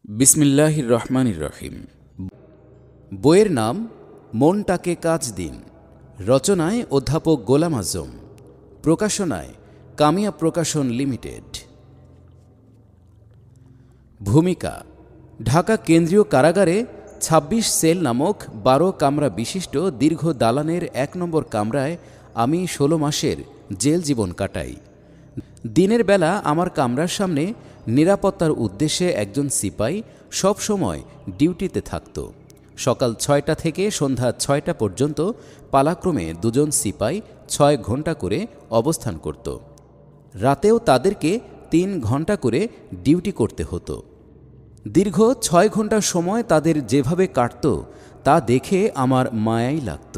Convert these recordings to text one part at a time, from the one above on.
বিসমিল্লাহির রহমানির রহিম। বইয়ের নাম মনটাকে কাজ দিন। রচনায় অধ্যাপক গোলাম আজম। প্রকাশনায় কামিয়া প্রকাশন লিমিটেড। ভূমিকা: ঢাকা কেন্দ্রীয় কারাগারে ২৬ সেল নামক ১২ কামরা বিশিষ্ট দীর্ঘ দালানের ১ নম্বর কামরায় আমি ১৬ মাসের জেল জীবন কাটাই। দিনের বেলা আমার কামরার সামনে নিরাপত্তার উদ্দেশ্যে একজন সিপাই সব সময় ডিউটিতে থাকত। সকাল ৬টা থেকে সন্ধ্যা ৬টা পর্যন্ত পালাক্রমে দুজন সিপাই ৬ ঘন্টা করে অবস্থান করত। রাতেও তাদেরকে ৩ ঘন্টা করে ডিউটি করতে হতো। দীর্ঘ ৬ ঘন্টার সময় তাদের যেভাবে কাটত তা দেখে আমার মায়াই লাগত।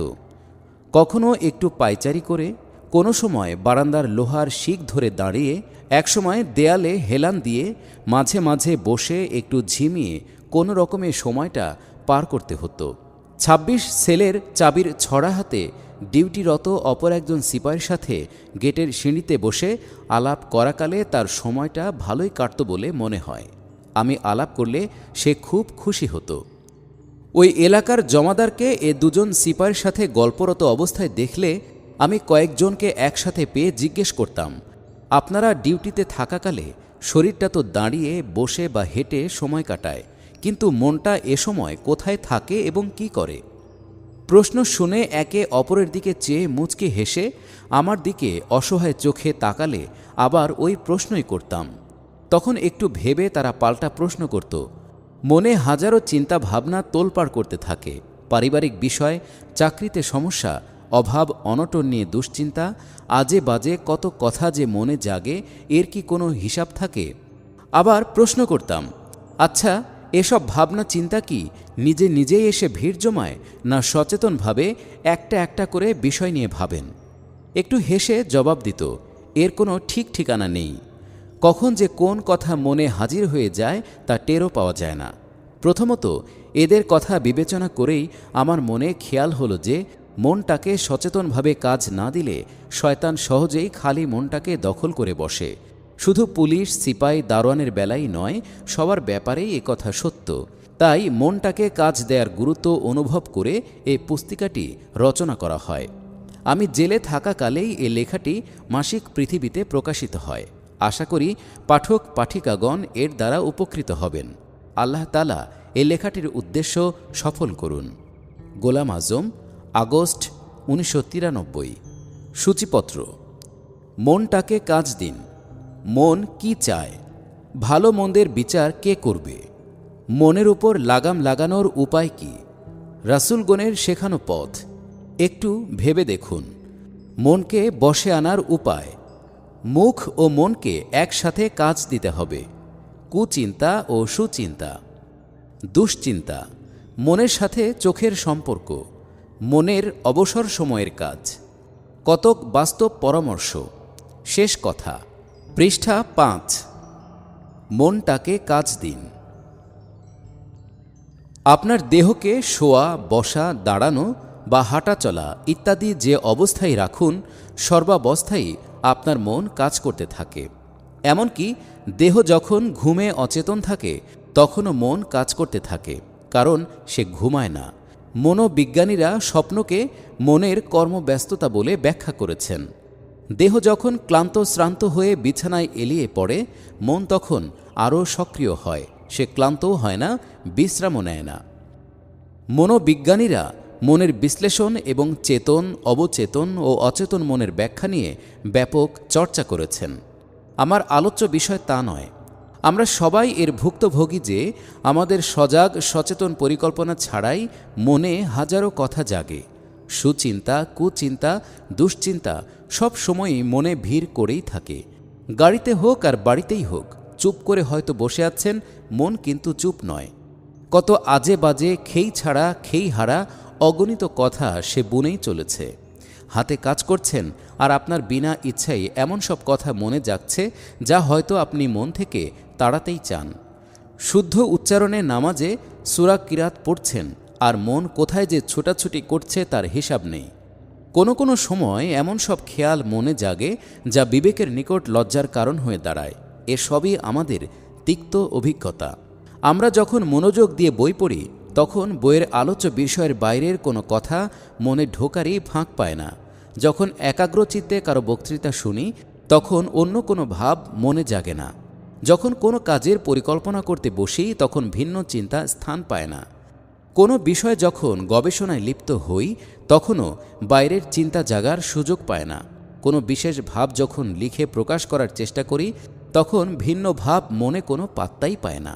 কখনো একটু পায়চারি করে, কোনো সময় বারান্দার লোহার শিক ধরে দাঁড়িয়ে, একসময় দেয়ালে হেলান দিয়ে, মাঝে মাঝে বসে একটু ঝিমিয়ে কোনো রকমে সময়টা পার করতে হতো। ২৬ সেলের চাবির ছড়া হাতে ডিউটিরত অপর একজন সিপাহীর সাথে গেটের সিঁড়িতে বসে আলাপ করাকালে তার সময়টা ভালোই কাটত বলে মনে হয়। আমি আলাপ করলে সে খুব খুশি হতো। ওই এলাকার জমাদারকে এ দুজন সিপাহীর সাথে গল্পরত অবস্থায় দেখলে আমি কয়েকজনকে একসাথে পেয়ে জিজ্ঞেস করতাম, আপনারা ডিউটিতে থাকাকালে শরীরটা তো দাঁড়িয়ে, বসে বা হেঁটে সময় কাটায়, কিন্তু মনটা এ সময় কোথায় থাকে এবং কি করে? প্রশ্ন শুনে একে অপরের দিকে চেয়ে মুচকি হেসে আমার দিকে অসহায় চোখে তাকালে আবার ওই প্রশ্নই করতাম। তখন একটু ভেবে তারা পাল্টা প্রশ্ন করত। মনে হাজারো চিন্তা ভাবনা তোলপাড় করতে থাকে। পারিবারিক বিষয়, চাকরিতে সমস্যা, অভাব অনটন নিয়ে দুশ্চিন্তা, আজে বাজে কত কথা যে মনে জাগে, এর কি কোনো হিসাব থাকে? আবার প্রশ্ন করতাম, আচ্ছা, এসব ভাবনা চিন্তা কি নিজে নিজেই এসে ভিড় জমায়, না সচেতনভাবে একটা একটা করে বিষয় নিয়ে ভাবেন? একটু হেসে জবাব দিত, এর কোনো ঠিক ঠিকানা নেই। কখন যে কোন কথা মনে হাজির হয়ে যায় তা টেরও পাওয়া যায় না। প্রথমত এদের কথা বিবেচনা করেই আমার মনে খেয়াল হলো যে মনটাকে সচেতনভাবে কাজ না দিলে শয়তান সহজেই খালি মনটাকে দখল করে বসে। শুধু পুলিশ, সিপাই, দারোয়ানের বেলাই নয়, সবার ব্যাপারেই একথা সত্য। তাই মনটাকে কাজ দেওয়ার গুরুত্ব অনুভব করে এই পুস্তিকাটি রচনা করা হয়। আমি জেলে থাকাকালেই এ লেখাটি মাসিক পৃথিবীতে প্রকাশিত হয়। আশা করি পাঠক পাঠিকাগণ এর দ্বারা উপকৃত হবেন। আল্লাহ তাআলা এ লেখাটির উদ্দেশ্য সফল করুন। গোলাম আজম, আগস্ট ১৯৯৩। সূচিপত্র: মনটাকে কাজ দিন। মন কি চায়? ভালো মন্দের বিচার কে করবে? মনের উপর লাগাম লাগানোর উপায় কি? রাসূলগণের শেখানো পথ একটু ভেবে দেখুন। মনকে বশে আনার উপায়: মুখ ও মনকে একসাথে কাজ দিতে হবে। কুচিন্তা ও সুচিন্তা। দুশ্চিন্তা: মনের সাথে চোখের সম্পর্ক। মনের অবসর সময়ের কাজ। কতক বাস্তব পরামর্শ। শেষ কথা, পৃষ্ঠা ৫। মনটাকে কাজ দিন। আপনার দেহকে শোয়া, বসা, দাঁড়ানো বা হাঁটা চলা ইত্যাদি যে অবস্থায় রাখুন, সর্বাবস্থায় আপনার মন কাজ করতে থাকে। এমনকি দেহ যখন ঘুমে অচেতন থাকে তখনও মন কাজ করতে থাকে, কারণ সে ঘুমায় না। মনোবিজ্ঞানীরা স্বপ্নকে মনের কর্মব্যস্ততা বলে ব্যাখ্যা করেছেন। দেহ যখন ক্লান্ত শ্রান্ত হয়ে বিছানায় এলিয়ে পড়ে, মন তখন আরও সক্রিয় হয়। সে ক্লান্তও হয় না, বিশ্রামও নেয় না। মনোবিজ্ঞানীরা মনের বিশ্লেষণ এবং চেতন, অবচেতন ও অচেতন মনের ব্যাখ্যা নিয়ে ব্যাপক চর্চা করেছেন। আমার আলোচ্য বিষয় তা নয়। আমরা সবাই এর ভুক্তভোগী যে আমাদের সজাগ সচেতন পরিকল্পনা ছাড়াই মনে হাজারো কথা জাগে। সুচিন্তা, কুচিন্তা, দুশ্চিন্তা সব সময়ই মনে ভিড় করেই থাকে। গাড়িতে হোক আর বাড়িতেই হোক, চুপ করে হয়তো বসে আছেন, মন কিন্তু চুপ নয়। কত আজে বাজে, খেই ছাড়া খেই হারা অগণিত কথা সে বুনেই চলেছে। হাতে কাজ করছেন আর আপনার বিনা ইচ্ছাই এমন সব কথা মনে যাচ্ছে যা হয়তো আপনি মন থেকে তাড়াতেই চান। শুদ্ধ উচ্চারণে নামাজে সূরা কিরাত পড়ছেন আর মন কোথায় যে ছোটাছুটি করছে তার হিসাব নেই। কোনো কোনো সময় এমন সব খেয়াল মনে জাগে যা বিবেকের নিকট লজ্জার কারণ হয়ে দাঁড়ায়। এসবই আমাদের তিক্ত অভিজ্ঞতা। আমরা যখন মনোযোগ দিয়ে বই পড়ি তখন বইয়ের আলোচ্য বিষয়ের বাইরের কোনো কথা মনে ঢোকারই ফাঁক পায় না। যখন একাগ্রচিত্তে কারো বক্তৃতা শুনি তখন অন্য কোনো ভাব মনে জাগে না। যখন কোনো কাজের পরিকল্পনা করতে বসি তখন ভিন্ন চিন্তা স্থান পায় না। কোনো বিষয় যখন গবেষণায় লিপ্ত হই তখনও বাইরের চিন্তা জাগার সুযোগ পায় না। কোনো বিশেষ ভাব যখন লিখে প্রকাশ করার চেষ্টা করি তখন ভিন্ন ভাব মনে কোনো পাত্তাই পায় না।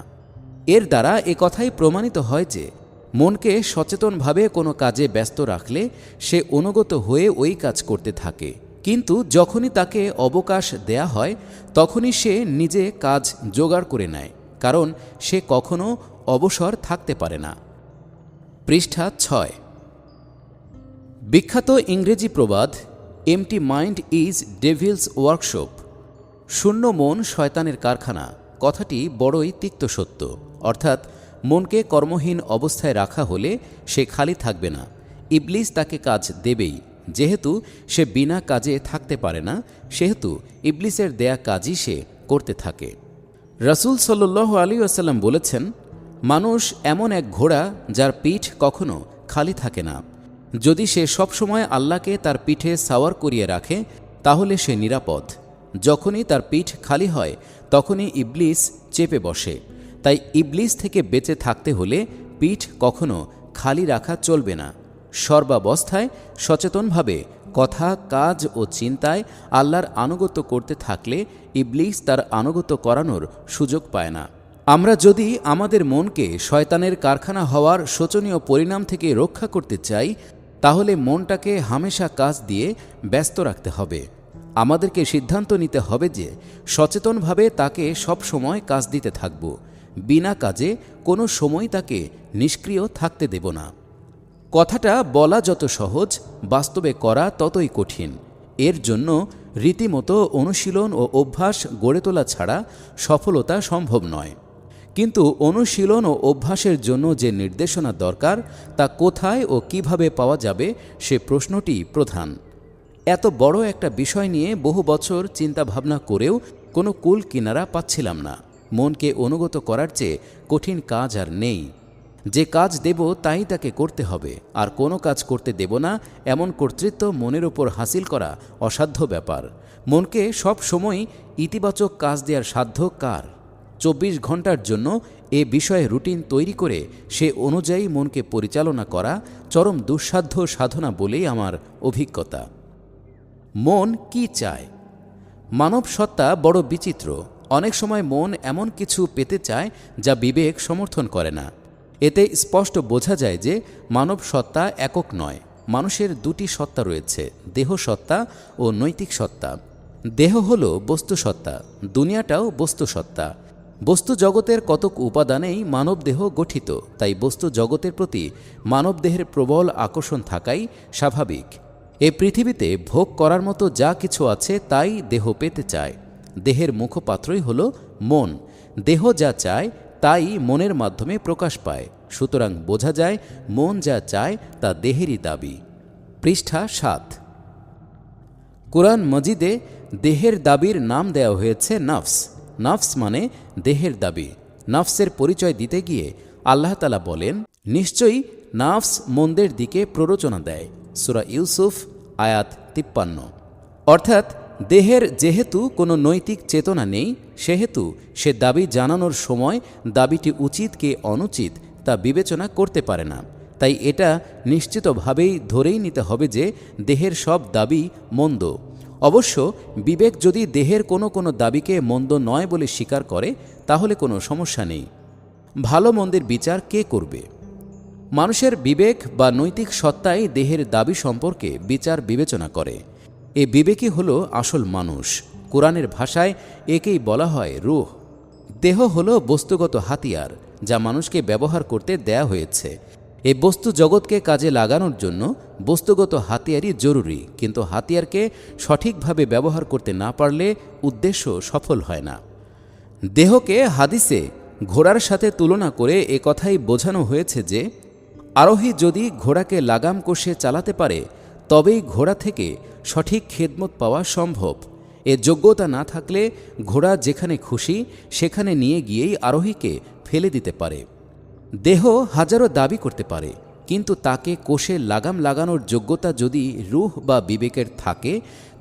এর দ্বারা এ কথাই প্রমাণিত হয় যে মনকে সচেতনভাবে কোনো কাজে ব্যস্ত রাখলে সে অনুগত হয়ে ওই কাজ করতে থাকে, কিন্তু যখনই তাকে অবকাশ দেয়া হয় তখনই সে নিজে কাজ জোগাড় করে নেয়, কারণ সে কখনো অবসর থাকতে পারে না। পৃষ্ঠা 6। বিখ্যাত ইংরেজি প্রবাদ empty mind is devil's workshop, শূন্য মন শয়তানের কারখানা, কথাটি বড়ই তিক্ত সত্য। অর্থাৎ মনকে কর্মহীন অবস্থায় রাখা হলে সে খালি থাকবে না, ইবলিস তাকে কাজ দেবেই। যেহেতু সে বিনা কাজে থাকতে পারে না সেহেতু ইবলিসের দেয়া কাজই সে করতে থাকে। রাসূল সাল্লাল্লাহু আলাইহি ওয়াসাল্লাম বলেছেন, মানুষ এমন এক ঘোড়া যার পিঠ কখনো খালি থাকে না। যদি সে সবসময় আল্লাহকে তার পিঠে সাওয়ার করিয়ে রাখে তাহলে সে নিরাপদ। যখনই তার পিঠ খালি হয় তখনই ইবলিস চেপে বসে। তাই ইবলিস থেকে বেঁচে থাকতে হলে পিঠ কখনো খালি রাখা চলবে না। সর্বাবস্থায় সচেতনভাবে কথা, কাজ ও চিন্তায় আল্লাহর আনুগত্য করতে থাকলে ইবলিস তার আনুগত্য করানোর সুযোগ পায় না। আমরা যদি আমাদের মনকে শয়তানের কারখানা হওয়ার শোচনীয় পরিণাম থেকে রক্ষা করতে চাই তাহলে মনটাকে হামেশা কাজ দিয়ে ব্যস্ত রাখতে হবে। আমাদেরকে সিদ্ধান্ত নিতে হবে যে সচেতনভাবে তাকে সব সময় কাজ দিতে থাকব, বিনা কাজে কোনো সময় তাকে নিষ্ক্রিয় থাকতে দেব না। কথাটা বলা যত সহজ, বাস্তবে করা ততই কঠিন। এর জন্য রীতিমতো অনুশীলন ও অভ্যাস গড়ে তোলা ছাড়া সফলতা সম্ভব নয়। কিন্তু অনুশীলন ও অভ্যাসের জন্য যে নির্দেশনা দরকার তা কোথায় ও কিভাবে পাওয়া যাবে সে প্রশ্নটি প্রধান। এত বড় একটা বিষয় নিয়ে বহু বছর চিন্তা ভাবনা করেও কোনো কুল কিনারা পাচ্ছিলাম না। মনকে অনুগত করার চেয়ে কঠিন কাজ আর নেই। যে কাজ দেব তাই তাকে করতে হবে, আর কোনো কাজ করতে দেব না এমন কর্তৃত্ব মনের ওপর হাসিল করা অসাধ্য ব্যাপার। মনকে সব সময় ইতিবাচক কাজ দেওয়ার সাধ্য কার? 24 ঘন্টার জন্য এ বিষয়ে রুটিন তৈরি করে সে অনুযায়ী মনকে পরিচালনা করা চরম দুঃসাধ্য সাধনা বলেই আমার অভিজ্ঞতা। মন কি চায়? মানব সত্তা বড় বিচিত্র। অনেক সময় মন এমন কিছু পেতে চায় যা বিবেক সমর্থন করে না। এতে স্পষ্ট বোঝা যায় যে মানব সত্তা একক নয়। মানুষের দুটি সত্তা রয়েছে, দেহ সত্তা ও নৈতিক সত্তা। দেহ হল বস্তু সত্তা, দুনিয়াটাও বস্তু সত্তা। বস্তু জগতের কতক উপাদানেই মানব দেহ গঠিত, তাই বস্তু জগতের প্রতি মানব দেহের প্রবল আকর্ষণ থাকাই স্বাভাবিক। এ পৃথিবীতে ভোগ করার মতো যা কিছু আছে তাই দেহ পেতে চায়। দেহের মুখপাত্রই হল মন। দেহ যা চায় তাই মনের মাধ্যমে প্রকাশ পায়। সুতরাং বোঝা যায় মন যা চায় তা দেহেরই দাবি। পৃষ্ঠা 7। কুরআন মজিদে দেহের দাবির নাম দেওয়া হয়েছে নফস। নফস মানে দেহের দাবি। নফসের পরিচয় দিতে গিয়ে আল্লাহ তাআলা বলেন, নিশ্চয়ই নফস মন্দের দিকে প্ররোচনা দেয়। সূরা ইউসুফ আয়াত 53। অর্থাৎ দেহের যেহেতু কোনো নৈতিক চেতনা নেই সেহেতু সে দাবি জানানোর সময় দাবিটি উচিত কি অনুচিত তা বিবেচনা করতে পারে না। তাই এটা নিশ্চিতভাবেই ধরেই নিতে হবে যে দেহের সব দাবি মন্দ। অবশ্য বিবেক যদি দেহের কোনো কোনো দাবিকে মন্দ নয় বলে স্বীকার করে তাহলে কোনো সমস্যা নেই। ভালো মন্দের বিচার কে করবে? মানুষের বিবেক বা নৈতিক সত্তাই দেহের দাবি সম্পর্কে বিচার বিবেচনা করে। এ বিবেকই হল আসল মানুষ। কোরআনের ভাষায় একেই বলা হয় রূহ। দেহ হল বস্তুগত হাতিয়ার যা মানুষকে ব্যবহার করতে দেয়া হয়েছে। এই বস্তু জগৎকে কাজে লাগানোর জন্য বস্তুগত হাতিয়ারই জরুরি, কিন্তু হাতিয়ারকে সঠিকভাবে ব্যবহার করতে না পারলে উদ্দেশ্য সফল হয় না। দেহকে হাদিসে ঘোড়ার সাথে তুলনা করে এ কথাই বোঝানো হয়েছে যে আরোহী যদি ঘোড়াকে লাগাম কষে চালাতে পারে তবেই ঘোড়া থেকে সঠিক খেদমত পাওয়া সম্ভব। এ যোগ্যতা না থাকলে ঘোড়া যেখানে খুশি সেখানে নিয়ে গিয়েই আরোহীকে ফেলে দিতে পারে। দেহ হাজারো দাবি করতে পারে, কিন্তু তাকে কোষে লাগাম লাগানোর যোগ্যতা যদি রূহ বা বিবেকের থাকে,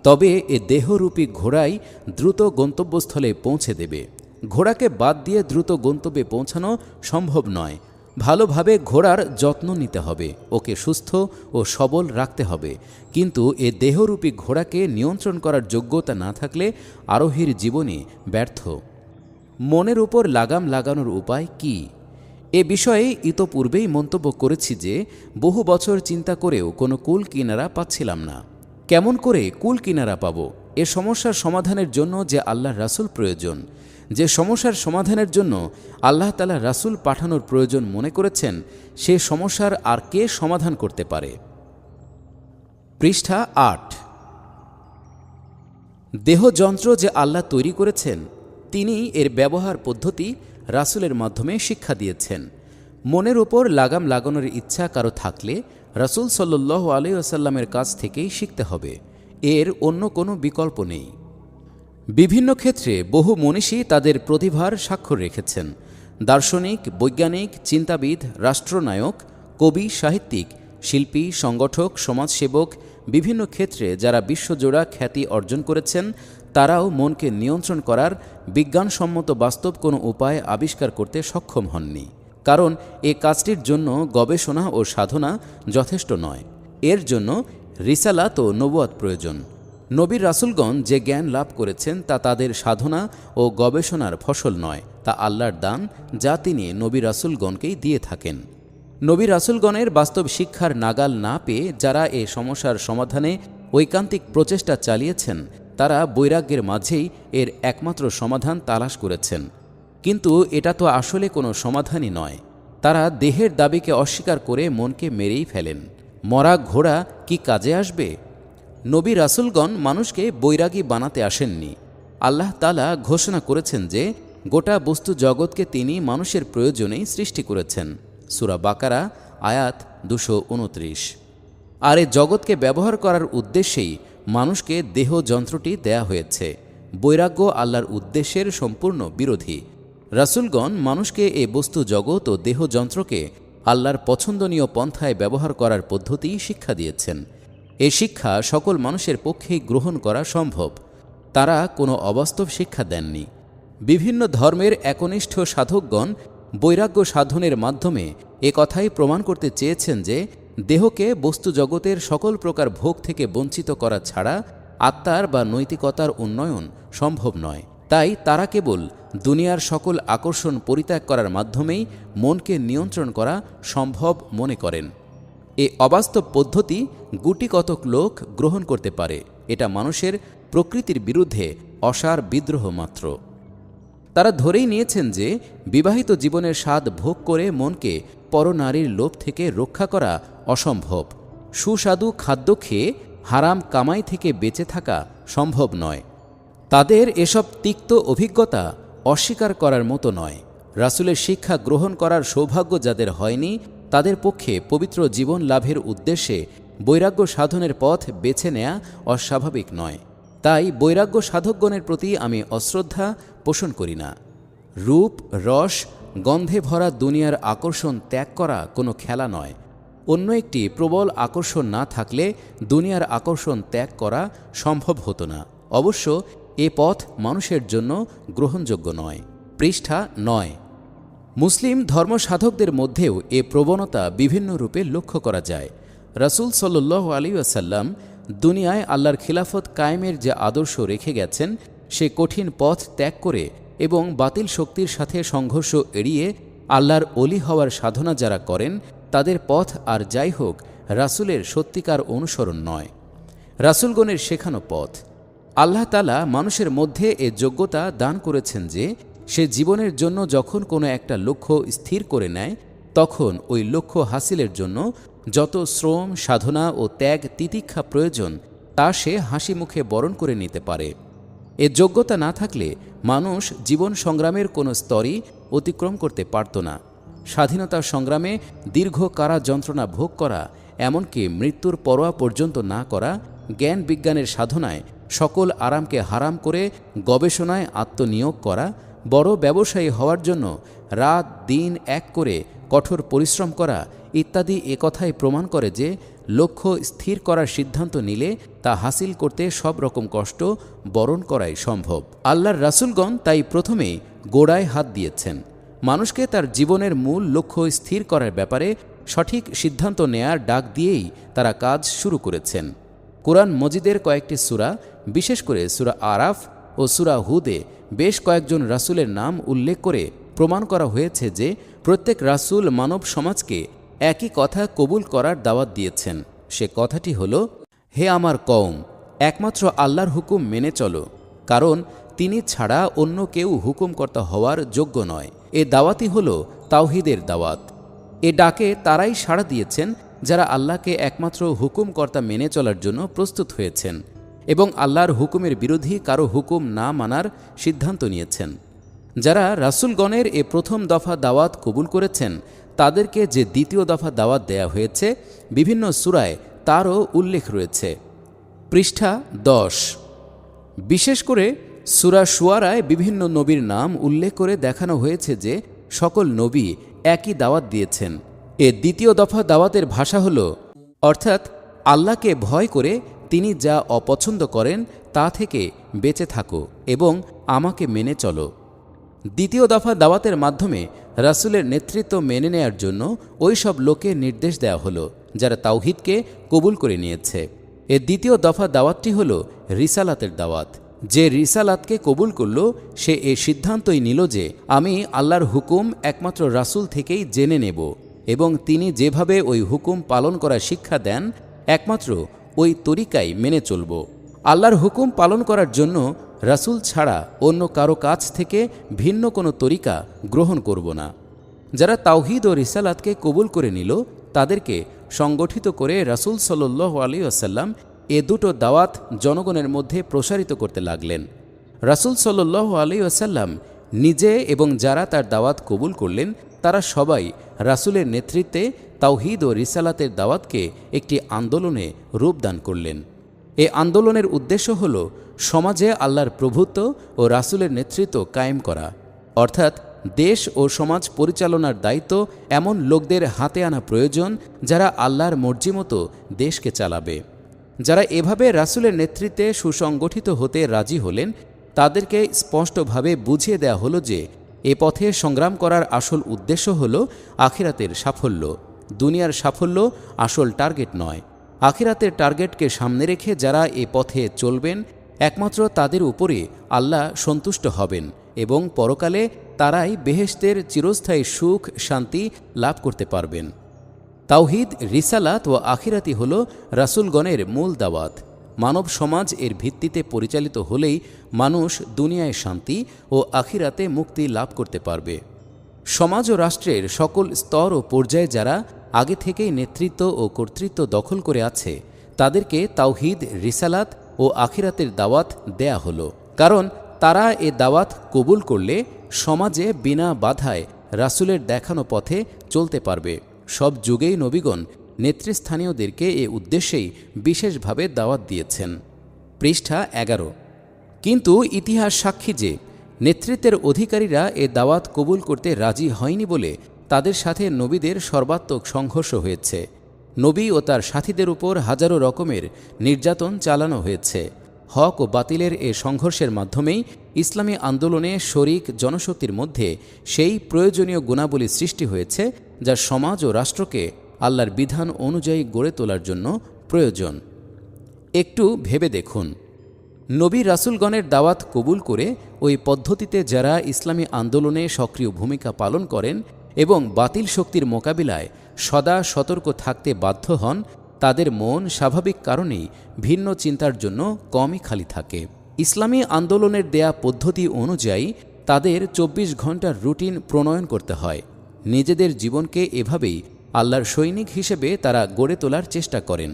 তবে এ দেহরূপী ঘোড়াই দ্রুত গন্তব্যস্থলে পৌঁছে দেবে। ঘোড়াকে বাদ দিয়ে দ্রুত গন্তব্যে পৌঁছানো সম্ভব নয়। ভালোভাবে ঘোড়ার যত্ন নিতে হবে, ওকে সুস্থ ও সবল রাখতে হবে। কিন্তু এ দেহরূপী ঘোড়াকে নিয়ন্ত্রণ করার যোগ্যতা না থাকলে আরোহীর জীবনে ব্যর্থ। মনের উপর লাগাম লাগানোর উপায় কি? এ বিষয়ে ইতোপূর্বেই মন্তব্য করেছি যে বহু বছর চিন্তা করেও কোনো কুল কিনারা পাচ্ছিলাম না। কেমন করে কুল কিনারা পাব? এ সমস্যার সমাধানের জন্য যে আল্লাহর রাসূল প্রয়োজন, যে সমস্যার সমাধানের জন্য আল্লাহ তাআলা রাসূল পাঠানোর প্রয়োজন মনে করেছেন, সে সমস্যার আর কে সমাধান করতে পারে? পৃষ্ঠা ৮। দেহযন্ত্র যে আল্লাহ তৈরি করেছেন, তিনি এর ব্যবহার পদ্ধতি রাসূলের মাধ্যমে শিক্ষা দিয়েছেন। মনের ওপর লাগাম লাগানোর ইচ্ছা কারো থাকলে রাসূল সাল্লাল্লাহু আলাইহি ওয়াসাল্লামের কাছ থেকেই শিখতে হবে, এর অন্য কোনো বিকল্প নেই। বিভিন্ন ক্ষেত্রে বহু মনীষী তাদের প্রতিভার স্বাক্ষর রেখেছেন। দার্শনিক, বৈজ্ঞানিক, চিন্তাবিদ, রাষ্ট্রনায়ক, কবি, সাহিত্যিক, শিল্পী, সংগঠক, সমাজসেবক, বিভিন্ন ক্ষেত্রে যারা বিশ্বজোড়া খ্যাতি অর্জন করেছেন, তারাও মনকে নিয়ন্ত্রণ করার বিজ্ঞানসম্মত বাস্তব কোনো উপায় আবিষ্কার করতে সক্ষম হননি। কারণ এ কাজটির জন্য গবেষণা ও সাধনা যথেষ্ট নয়। এর জন্য রিসালাত ও নবুয়াত প্রয়োজন। নবী রাসূলগণ যে জ্ঞান লাভ করেছেন তা তাদের সাধনা ও গবেষণার ফসল নয়, তা আল্লাহর দান, যা তিনি নবী রাসূলগণকেই দিয়ে থাকেন। নবী রাসূলগণের বাস্তব শিক্ষার নাগাল না পেয়ে যারা এ সমস্যার সমাধানে ঐকান্তিক প্রচেষ্টা চালিয়েছেন, তারা বৈরাগ্যের মাঝেই এর একমাত্র সমাধান তালাশ করেছেন। কিন্তু এটা তো আসলে কোনো সমাধানই নয়। তারা দেহের দাবিকে অস্বীকার করে মনকে মেরেই ফেলেন। মরা ঘোড়া কি কাজে আসবে? নবী রাসূলগণ মানুষকে বৈরাগী বানাতে আসেননি। আল্লাহ তাআলা ঘোষণা করেছেন যে গোটা বস্তু জগৎকে তিনি মানুষের প্রয়োজনেই সৃষ্টি করেছেন। সূরা বাকারা আয়াত 229। আর এ জগৎকে ব্যবহার করার উদ্দেশ্যেই মানুষকে দেহ যন্ত্রটি দেয়া হয়েছে। বৈরাগ্য আল্লাহর উদ্দেশ্যের সম্পূর্ণ বিরোধী। রাসূলগণ মানুষকে এ বস্তু জগৎ ও দেহ যন্ত্রকে আল্লাহর পছন্দনীয় পন্থায় ব্যবহার করার পদ্ধতি শিক্ষা দিয়েছেন। এ শিক্ষা সকল মানুষের পক্ষেই গ্রহণ করা সম্ভব। তারা কোনো অবাস্তব শিক্ষা দেননি। বিভিন্ন ধর্মের একনিষ্ঠ সাধকগণ বৈরাগ্য সাধনের মাধ্যমে এ কথাই প্রমাণ করতে চেয়েছেন যে দেহকে বস্তু জগতের সকল প্রকার ভোগ থেকে বঞ্চিত করা ছাড়া আত্মার বা নৈতিকতার উন্নয়ন সম্ভব নয়। তাই তারা কেবল দুনিয়ার সকল আকর্ষণ পরিত্যাগ করার মাধ্যমেই মনকে নিয়ন্ত্রণ করা সম্ভব মনে করেন। এ অবাস্তব পদ্ধতি গুটি কতক লোক গ্রহণ করতে পারে। এটা মানুষের প্রকৃতির বিরুদ্ধে অসার বিদ্রোহ মাত্র। তারা ধরেই নিয়েছেন যে বিবাহিত জীবনের স্বাদ ভোগ করে মনকে পরনারীর লোভ থেকে রক্ষা করা অসম্ভব। সুস্বাদু খাদ্য খেয়ে হারাম কামাই থেকে বেঁচে থাকা সম্ভব নয়। তাদের এসব তিক্ত অভিজ্ঞতা অস্বীকার করার মতো নয়। রাসূলের শিক্ষা গ্রহণ করার সৌভাগ্য যাদের হয়নি, তাদের পক্ষে পবিত্র জীবন লাভের উদ্দেশ্যে বৈরাগ্য সাধনের পথ বেছে নেয়া অস্বাভাবিক নয়। তাই বৈরাগ্য সাধকগণের প্রতি আমি অশ্রদ্ধা পোষণ করি না। রূপ, রস, গন্ধে ভরা দুনিয়ার আকর্ষণ ত্যাগ করা কোনো খেলা নয়। অন্য একটি প্রবল আকর্ষণ না থাকলে দুনিয়ার আকর্ষণ ত্যাগ করা সম্ভব হতো না। অবশ্য এ পথ মানুষের জন্য গ্রহণযোগ্য নয়। পৃষ্ঠা ৯। মুসলিম ধর্মসাধকদের মধ্যেও এ প্রবণতা বিভিন্ন রূপে লক্ষ্য করা যায়। রাসূল সাল্লাল্লাহু আলাইহি ওয়াসাল্লাম দুনিয়ায় আল্লাহর খিলাফত কায়েমের যে আদর্শ রেখে গেছেন, সে কঠিন পথ ত্যাগ করে এবং বাতিল শক্তির সাথে সংঘর্ষ এড়িয়ে আল্লাহর অলি হওয়ার সাধনা যারা করেন, তাদের পথ আর যাই হোক রাসূলের সত্যিকার অনুসরণ নয়, রাসূলগণের শেখানো পথ। আল্লাহ তাআলা মানুষের মধ্যে এ যোগ্যতা দান করেছেন যে সে জীবনের জন্য যখন কোনো একটা লক্ষ্য স্থির করে নেয়, তখন ওই লক্ষ্য হাসিলের জন্য যত শ্রম, সাধনা ও ত্যাগ তিতিক্ষা প্রয়োজন তা সে হাসি মুখে বরণ করে নিতে পারে। এ যোগ্যতা না থাকলে মানুষ জীবন সংগ্রামের কোনো স্তরই অতিক্রম করতে পারত না। স্বাধীনতার সংগ্রামে দীর্ঘ কারা যন্ত্রণা ভোগ করা, এমনকি মৃত্যুর পরোয়া পর্যন্ত না করা, জ্ঞান বিজ্ঞানের সাধনায় সকল আরামকে হারাম করে গবেষণায় আত্মনিয়োগ করা, বড় ব্যবসায়ী হওয়ার জন্য রাত দিন এক করে কঠোর পরিশ্রম করা ইত্যাদি একথাই প্রমাণ করে যে লক্ষ্য স্থির করার সিদ্ধান্ত নিলে তা হাসিল করতে সব রকম কষ্ট বরণ করাই সম্ভব। আল্লাহর রাসূলগণ তাই প্রথমেই গোড়ায় হাত দিয়েছেন। মানুষকে তার জীবনের মূল লক্ষ্য স্থির করার ব্যাপারে সঠিক সিদ্ধান্ত নেয়ার ডাক দিয়েই তারা কাজ শুরু করেছেন। কোরআন মজিদের কয়েকটি সূরা, বিশেষ করে সূরা আরাফ ও সূরা হুদে বেশ কয়েকজন রাসূলের নাম উল্লেখ করে প্রমাণ করা হয়েছে যে প্রত্যেক রাসূল মানব সমাজকে একই কথা কবুল করার দাওয়াত দিয়েছেন। সে কথাটি হল, হে আমার কওম, একমাত্র আল্লাহর হুকুম মেনে চলো, কারণ তিনি ছাড়া অন্য কেউ হুকুমকর্তা হওয়ার যোগ্য নয়। এ দাওয়াতই হল তাওহীদের দাওয়াত। এ ডাকে তারাই সাড়া দিয়েছেন যারা আল্লাহকে একমাত্র হুকুমকর্তা মেনে চলার জন্য প্রস্তুত হয়েছেন এবং আল্লাহর হুকুমের বিরোধী কারো হুকুম না মানার সিদ্ধান্ত নিয়েছেন। যারা রাসূলগণের এ প্রথম দফা দাওয়াত কবুল করেছেন তাদেরকে যে দ্বিতীয় দফা দাওয়াত দেয়া হয়েছে বিভিন্ন সূরায় তারও উল্লেখ রয়েছে। পৃষ্ঠা 10। বিশেষ করে সূরা শুআরায় বিভিন্ন নবীর নাম উল্লেখ করে দেখানো হয়েছে যে সকল নবী একই দাওয়াত দিয়েছেন। এ দ্বিতীয় দফা দাওয়াতের ভাষা হল, অর্থাৎ আল্লাহকে ভয় করে তিনি যা অপছন্দ করেন তা থেকে বেঁচে থাকো এবং আমাকে মেনে চলো। দ্বিতীয় দফা দাওয়াতের মাধ্যমে রাসূলের নেতৃত্ব মেনে নেয়ার জন্য ওই সব লোকের নির্দেশ দেওয়া হলো যারা তাওহীদকে কবুল করে নিয়েছে। এর দ্বিতীয় দফা দাওয়াতটি হল রিসালাতের দাওয়াত। যে রিসালাতকে কবুল করল সে এ সিদ্ধান্তই নিল যে আমি আল্লাহর হুকুম একমাত্র রাসূল থেকেই জেনে নেব এবং তিনি যেভাবে ওই হুকুম পালন করার শিক্ষা দেন একমাত্র ওই তরিকাই মেনে চলব। আল্লাহর হুকুম পালন করার জন্য রাসূল ছাড়া অন্য কারো কাছ থেকে ভিন্ন কোনো তরিকা গ্রহণ করব না। যারা তাওহীদ ও রিসালাতকে কবুল করে নিল তাদেরকে সংগঠিত করে রাসূল সাল্লাল্লাহু আলাইহি ওয়াসাল্লাম এ দুটো দাওয়াত জনগণের মধ্যে প্রসারিত করতে লাগলেন। রাসূল সাল্লাল্লাহু আলাইহি ওয়াসাল্লাম নিজে এবং যারা তার দাওয়াত কবুল করলেন তারা সবাই রাসূলের নেতৃত্বে তাওহীদ ও রিসালাতের দাওয়াতকে একটি আন্দোলনে রূপদান করলেন। এ আন্দোলনের উদ্দেশ্য হল সমাজে আল্লাহর প্রভুত্ব ও রাসূলের নেতৃত্ব কায়েম করা, অর্থাৎ দেশ ও সমাজ পরিচালনার দায়িত্ব এমন লোকদের হাতে আনা প্রয়োজন যারা আল্লাহর মর্জিমতো দেশকে চালাবে। যারা এভাবে রাসূলের নেতৃত্বে সুসংগঠিত হতে রাজি হলেন তাদেরকে স্পষ্টভাবে বুঝিয়ে দেয়া হলো যে এ পথে সংগ্রাম করার আসল উদ্দেশ্য হল আখিরাতের সাফল্য। দুনিয়ার সাফল্য আসল টার্গেট নয়। আখিরাতের টার্গেটকে সামনে রেখে যারা এ পথে চলবেন একমাত্র তাদের উপরে আল্লাহ সন্তুষ্ট হবেন এবং পরকালে তারাই বেহেশতের চিরস্থায়ী সুখ শান্তি লাভ করতে পারবেন। তাওহীদ, রিসালাত ও আখিরাতি হল রাসূলগণের মূল দাওয়াত। মানব সমাজ এর ভিত্তিতে পরিচালিত হলেই মানুষ দুনিয়ায় শান্তি ও আখিরাতে মুক্তি লাভ করতে পারবে। সমাজ ও রাষ্ট্রের সকল স্তর ও পর্যায়ে যারা আগে থেকেই নেতৃত্ব ও কর্তৃত্ব দখল করে আছে তাদেরকে তাওহীদ, রিসালাত ও আখিরাতের দাওয়াত দেয়া হলো, কারণ তারা এ দাওয়াত কবুল করলে সমাজে বিনা বাধায় রাসূলের দেখানো পথে চলতে পারবে। সব যুগেই নবীগণ নেতৃস্থানীয়দেরকে এ উদ্দেশ্যেই বিশেষভাবে দাওয়াত দিয়েছেন। পৃষ্ঠা 11। কিন্তু ইতিহাস সাক্ষী যে নেতৃত্বের অধিকারীরা এ দাওয়াত কবুল করতে রাজি হয়নি বলে তাদের সাথে নবীদের সর্বাত্মক সংঘর্ষ হয়েছে। নবী ও তার সাথীদের উপর হাজারো রকমের নির্যাতন চালানো হয়েছে। হক ও বাতিলের এ সংঘর্ষের মাধ্যমেই ইসলামী আন্দোলনে শরিক জনশক্তির মধ্যে সেই প্রয়োজনীয় গুণাবলী সৃষ্টি হয়েছে যা সমাজ ও রাষ্ট্রকে আল্লাহর বিধান অনুযায়ী গড়ে তোলার জন্য প্রয়োজন। একটু ভেবে দেখুন, নবী রাসূলগণের দাওয়াত কবুল করে ওই পদ্ধতিতে যারা ইসলামী আন্দোলনে সক্রিয় ভূমিকা পালন করেন এবং বাতিল শক্তির মোকাবিলায় সদা সতর্ক থাকতে বাধ্য হন তাদের মন স্বাভাবিক কারণেই ভিন্ন চিন্তার জন্য কমই খালি থাকে। ইসলামী আন্দোলনের দেয়া পদ্ধতি অনুযায়ী তাদের ২৪ ঘন্টার রুটিন প্রণয়ন করতে হয়। নিজেদের জীবনকে এভাবেই আল্লাহর সৈনিক হিসেবে তারা গড়ে তোলার চেষ্টা করেন।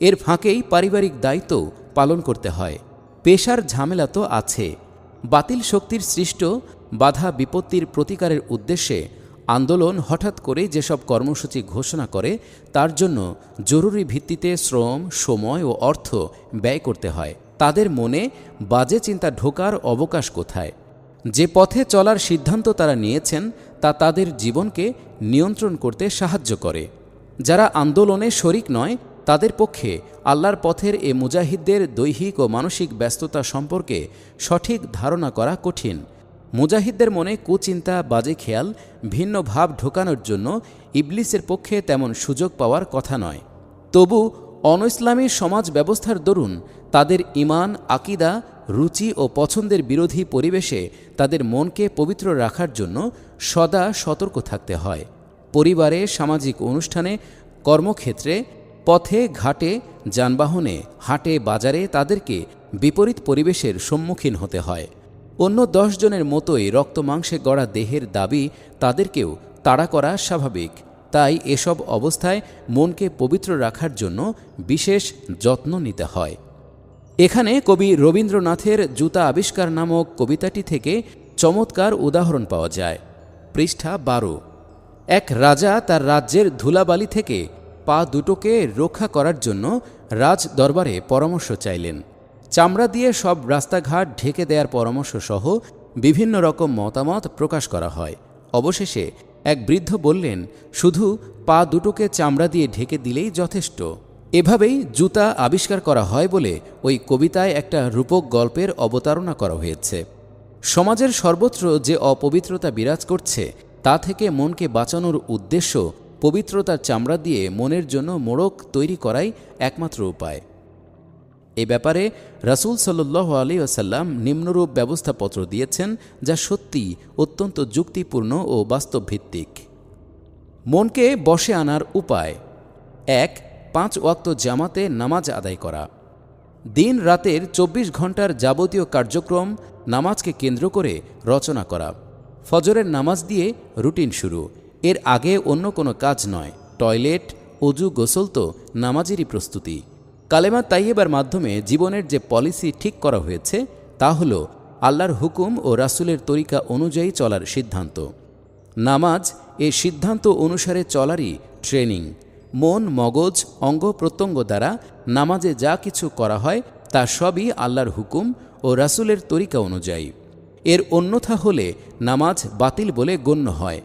এর ফাঁকেই পারিবারিক দায়িত্ব পালন করতে হয়। পেশার ঝামেলা তো আছে। বাতিল শক্তির সৃষ্ট বাধা বিপত্তির প্রতিকারের উদ্দেশ্যে আন্দোলন হঠাৎ করে যেসব কর্মসূচি ঘোষণা করে তার জন্য জরুরি ভিত্তিতে শ্রম, সময় ও অর্থ ব্যয় করতে হয়। তাদের মনে বাজে চিন্তা ঢোকার অবকাশ কোথায়? যে পথে চলার সিদ্ধান্ত তারা নিয়েছেন তা তাদের জীবনকে নিয়ন্ত্রণ করতে সাহায্য করে। যারা আন্দোলনে শরিক নয় তাদের পক্ষে আল্লাহর পথের এ মুজাহিদদের দৈহিক ও মানসিক ব্যস্ততা সম্পর্কে সঠিক ধারণা করা কঠিন। মুজাহিদদের মনে কুচিন্তা, বাজে খেয়াল, ভিন্ন ভাব ঢোকানোর জন্য ইবলিসের পক্ষে তেমন সুযোগ পাওয়ার কথা নয়। তবু অনইসলামী সমাজ ব্যবস্থার দরুন তাদের ঈমান, আকিদা, রুচি ও পছন্দের বিরোধী পরিবেশে তাদের মনকে পবিত্র রাখার জন্য সদা সতর্ক থাকতে হয়। পরিবারে, সামাজিক অনুষ্ঠানে, কর্মক্ষেত্রে, পথে ঘাটে, যানবাহনে, হাটে বাজারে তাদেরকে বিপরীত পরিবেশের সম্মুখীন হতে হয়। অন্য 10 জনের মতোই রক্তমাংসে গড়া দেহের দাবি তাদেরকেও তাড়া করা স্বাভাবিক। তাই এসব অবস্থায় মনকে পবিত্র রাখার জন্য বিশেষ যত্ন নিতে হয়। এখানে কবি রবীন্দ্রনাথের জুতা আবিষ্কার নামক কবিতাটি থেকে চমৎকার উদাহরণ পাওয়া যায়। পৃষ্ঠা 12। এক রাজা তার রাজ্যের ধুলাবালি থেকে পা দুটোকে রক্ষা করার জন্য রাজ দরবারে পরামর্শ চাইলেন। চামড়া দিয়ে সব রাস্তাঘাট ঢেকে দেওয়ার পরামর্শ সহ বিভিন্ন রকম মতামত প্রকাশ করা হয়। অবশেষে এক বৃদ্ধ বললেন, শুধু পা দুটোকে চামড়া দিয়ে ঢেকে দিলেই যথেষ্ট। এভাবেই জুতা আবিষ্কার করা হয় বলে ওই কবিতায় একটা রূপক গল্পের অবতারণা করা হয়েছে। সমাজের সর্বত্র যে অপবিত্রতা বিরাজ করছে তা থেকে মনকে বাঁচানোর উদ্দেশ্য পবিত্রতার চামড়া দিয়ে মনের জন্য মোড়ক তৈরি করাই একমাত্র উপায়। এ ব্যাপারে রাসূল সাল্লাল্লাহু আলাইহি ওয়াসাল্লাম নিম্নরূপ ব্যবস্থাপত্র দিয়েছেন, যা সত্যি অত্যন্ত যুক্তিপূর্ণ ও বাস্তবভিত্তিক। মনকে বশে আনার উপায়: 1. 5 ওয়াক্ত জামাতে নামাজ আদায় করা। দিন রাতের 24 ঘন্টার যাবতীয় কার্যক্রম নামাজকে কেন্দ্র করে রচনা করা। ফজরের নামাজ দিয়ে রুটিন শুরু, এর আগে অন্য কোনো কাজ নয়। টয়লেট, অজু, গোসল তো নামাজেরই প্রস্তুতি। কালেমা তাইয়্যিবার মাধ্যমে জীবনের যে পলিসি ঠিক করা হয়েছে তা হল আল্লাহর হুকুম ও রাসূলের তরিকা অনুযায়ী চলার সিদ্ধান্ত। নামাজ এ সিদ্ধান্ত অনুসারে চলারই ট্রেনিং। মন, মগজ, অঙ্গ প্রত্যঙ্গ দ্বারা নামাজে যা কিছু করা হয় তা সবই আল্লাহর হুকুম ও রাসূলের তরিকা অনুযায়ী। এর অন্যথা হলে নামাজ বাতিল বলে গণ্য হয়।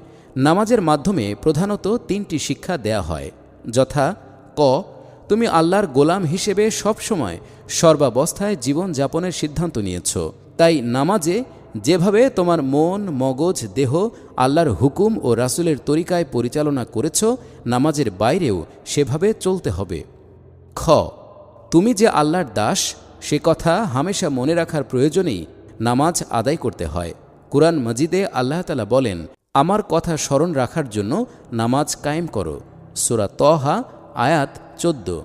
নামাজের মাধ্যমে প্রধানত 3টি শিক্ষা দেয়া হয়, যথা: ক. তুমি আল্লাহর গোলাম হিসেবে সবসময় সর্বাবস্থায় জীবন যাপনের সিদ্ধান্ত নিয়েছ, তাই নামাজে যেভাবে তোমার মন, মগজ, দেহ আল্লাহর হুকুম ও রাসূলের তরিকায় পরিচালনা করেছ, নামাজের বাইরেও সেভাবে চলতে হবে। খ. তুমি যে আল্লাহর দাস সে কথা হামেশা মনে রাখার প্রয়োজনেই নামাজ আদায় করতে হয়। কুরআন মাজিদে আল্লাহ তাআলা বলেন, আমার কথা স্মরণ রাখার জন্য নামাজ কায়েম করো। সূরা তহা আয়াত 14।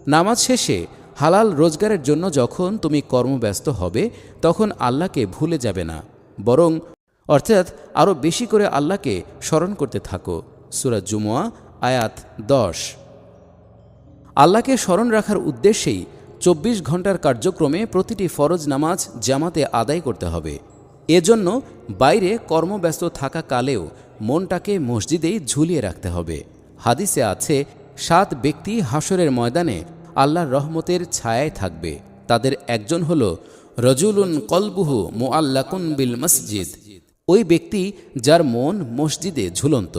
নামাজ শেষে হালাল রোজগারের জন্য যখন তুমি কর্মব্যস্ত হবে তখন আল্লাহকে ভুলে যাবে না, বরং অর্থাৎ আরও বেশি করে আল্লাহকে স্মরণ করতে থাকো। সূরা জুমুয়া আয়াত 10। আল্লাহকে স্মরণ রাখার উদ্দেশ্যেই 24 ঘন্টার কার্যক্রমে প্রতিটি ফরজ নামাজ জামাতে আদায় করতে হবে। এজন্য বাইরে কর্মব্যস্ত থাকা কালেও মনটাকে মসজিদেই ঝুলিয়ে রাখতে হবে। হাদিসে আছে, 7 ব্যক্তি হাসরের ময়দানে আল্লাহর রহমতের ছায়ায় থাকবে। তাদের একজন হল রজুলুন কলবুহু মুআল্লাকুন বিল মসজিদ, ওই ব্যক্তি যার মন মসজিদে ঝুলন্ত,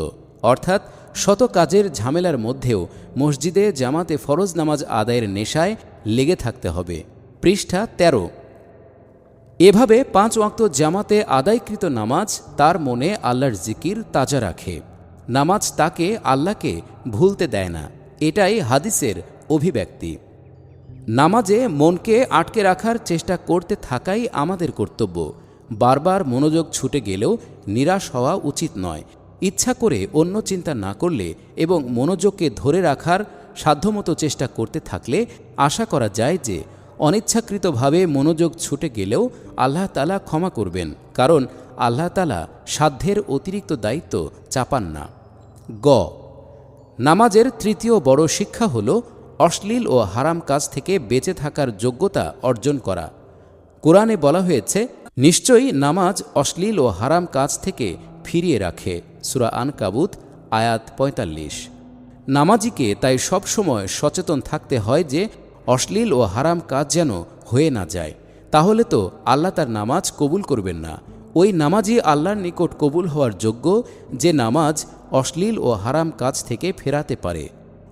অর্থাৎ শত কাজের ঝামেলার মধ্যেও মসজিদে জামাতে ফরজ নামাজ আদায়ের নেশায় লেগে থাকতে হবে। পৃষ্ঠা 13। এভাবে 5 ওয়াক্ত জামাতে আদায়কৃত নামাজ তার মনে আল্লাহর জিকির তাজা রাখে। নামাজ তাকে আল্লাহকে ভুলতে দেয় না, এটাই হাদিসের অভিব্যক্তি। নামাজে মনকে আটকে রাখার চেষ্টা করতে থাকাই আমাদের কর্তব্য। বারবার মনোযোগ ছুটে গেলেও নিরাশ হওয়া উচিত নয়। ইচ্ছা করে অন্য চিন্তা না করলে এবং মনোযোগকে ধরে রাখার সাধ্যমতো চেষ্টা করতে থাকলে আশা করা যায় যে অনিচ্ছাকৃতভাবে মনোযোগ ছুটে গেলেও আল্লাহ তাআলা ক্ষমা করবেন, কারণ আল্লাহ তাআলা সাধ্যের অতিরিক্ত দায়িত্ব চাপান না। গ. নামাজের তৃতীয় বড় শিক্ষা হল অশ্লীল ও হারাম কাজ থেকে বেঁচে থাকার যোগ্যতা অর্জন করা। কোরআনে বলা হয়েছে, নিশ্চয়ই নামাজ অশ্লীল ও হারাম কাজ থেকে ফিরিয়ে রাখে। সূরা আনকাবুত আয়াত 45। নামাজিকে তাই সবসময় সচেতন থাকতে হয় যে অশ্লীল ও হারাম কাজ যেন হয়ে না যায়, তাহলে তো আল্লাহ তার নামাজ কবুল করবেন না। ওই নামাজই আল্লাহর নিকট কবুল হওয়ার যোগ্য যে নামাজ অশ্লীল ও হারাম কাজ থেকে ফেরাতে পারে।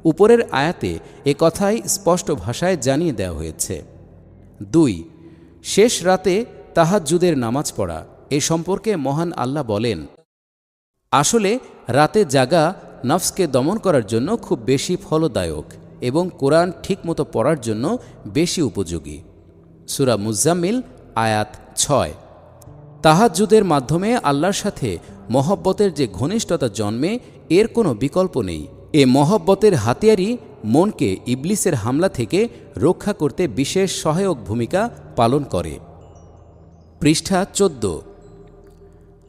উপরের আয়াতে এ কথাই স্পষ্ট ভাষায় জানিয়ে দেওয়া হয়েছে। 2. শেষ রাতে তাহাজ্জুদের নামাজ পড়া। এ সম্পর্কে মহান আল্লাহ বলেন, আসলে রাতে জাগা নফসকে দমন করার জন্য খুব বেশি ফলদায়ক এবং কোরআন ঠিকমতো পড়ার জন্য বেশি উপযোগী। সূরা মুজাম্মিল আয়াত 6। তাহাজ্জুদের মাধ্যমে আল্লাহর সাথে মহব্বতের যে ঘনিষ্ঠতা জন্মে এর কোনো বিকল্প নেই। এ মহব্বতের হাতিয়ারই মনকে ইবলিসের হামলা থেকে রক্ষা করতে বিশেষ সহায়ক ভূমিকা পালন করে। পৃষ্ঠা 14।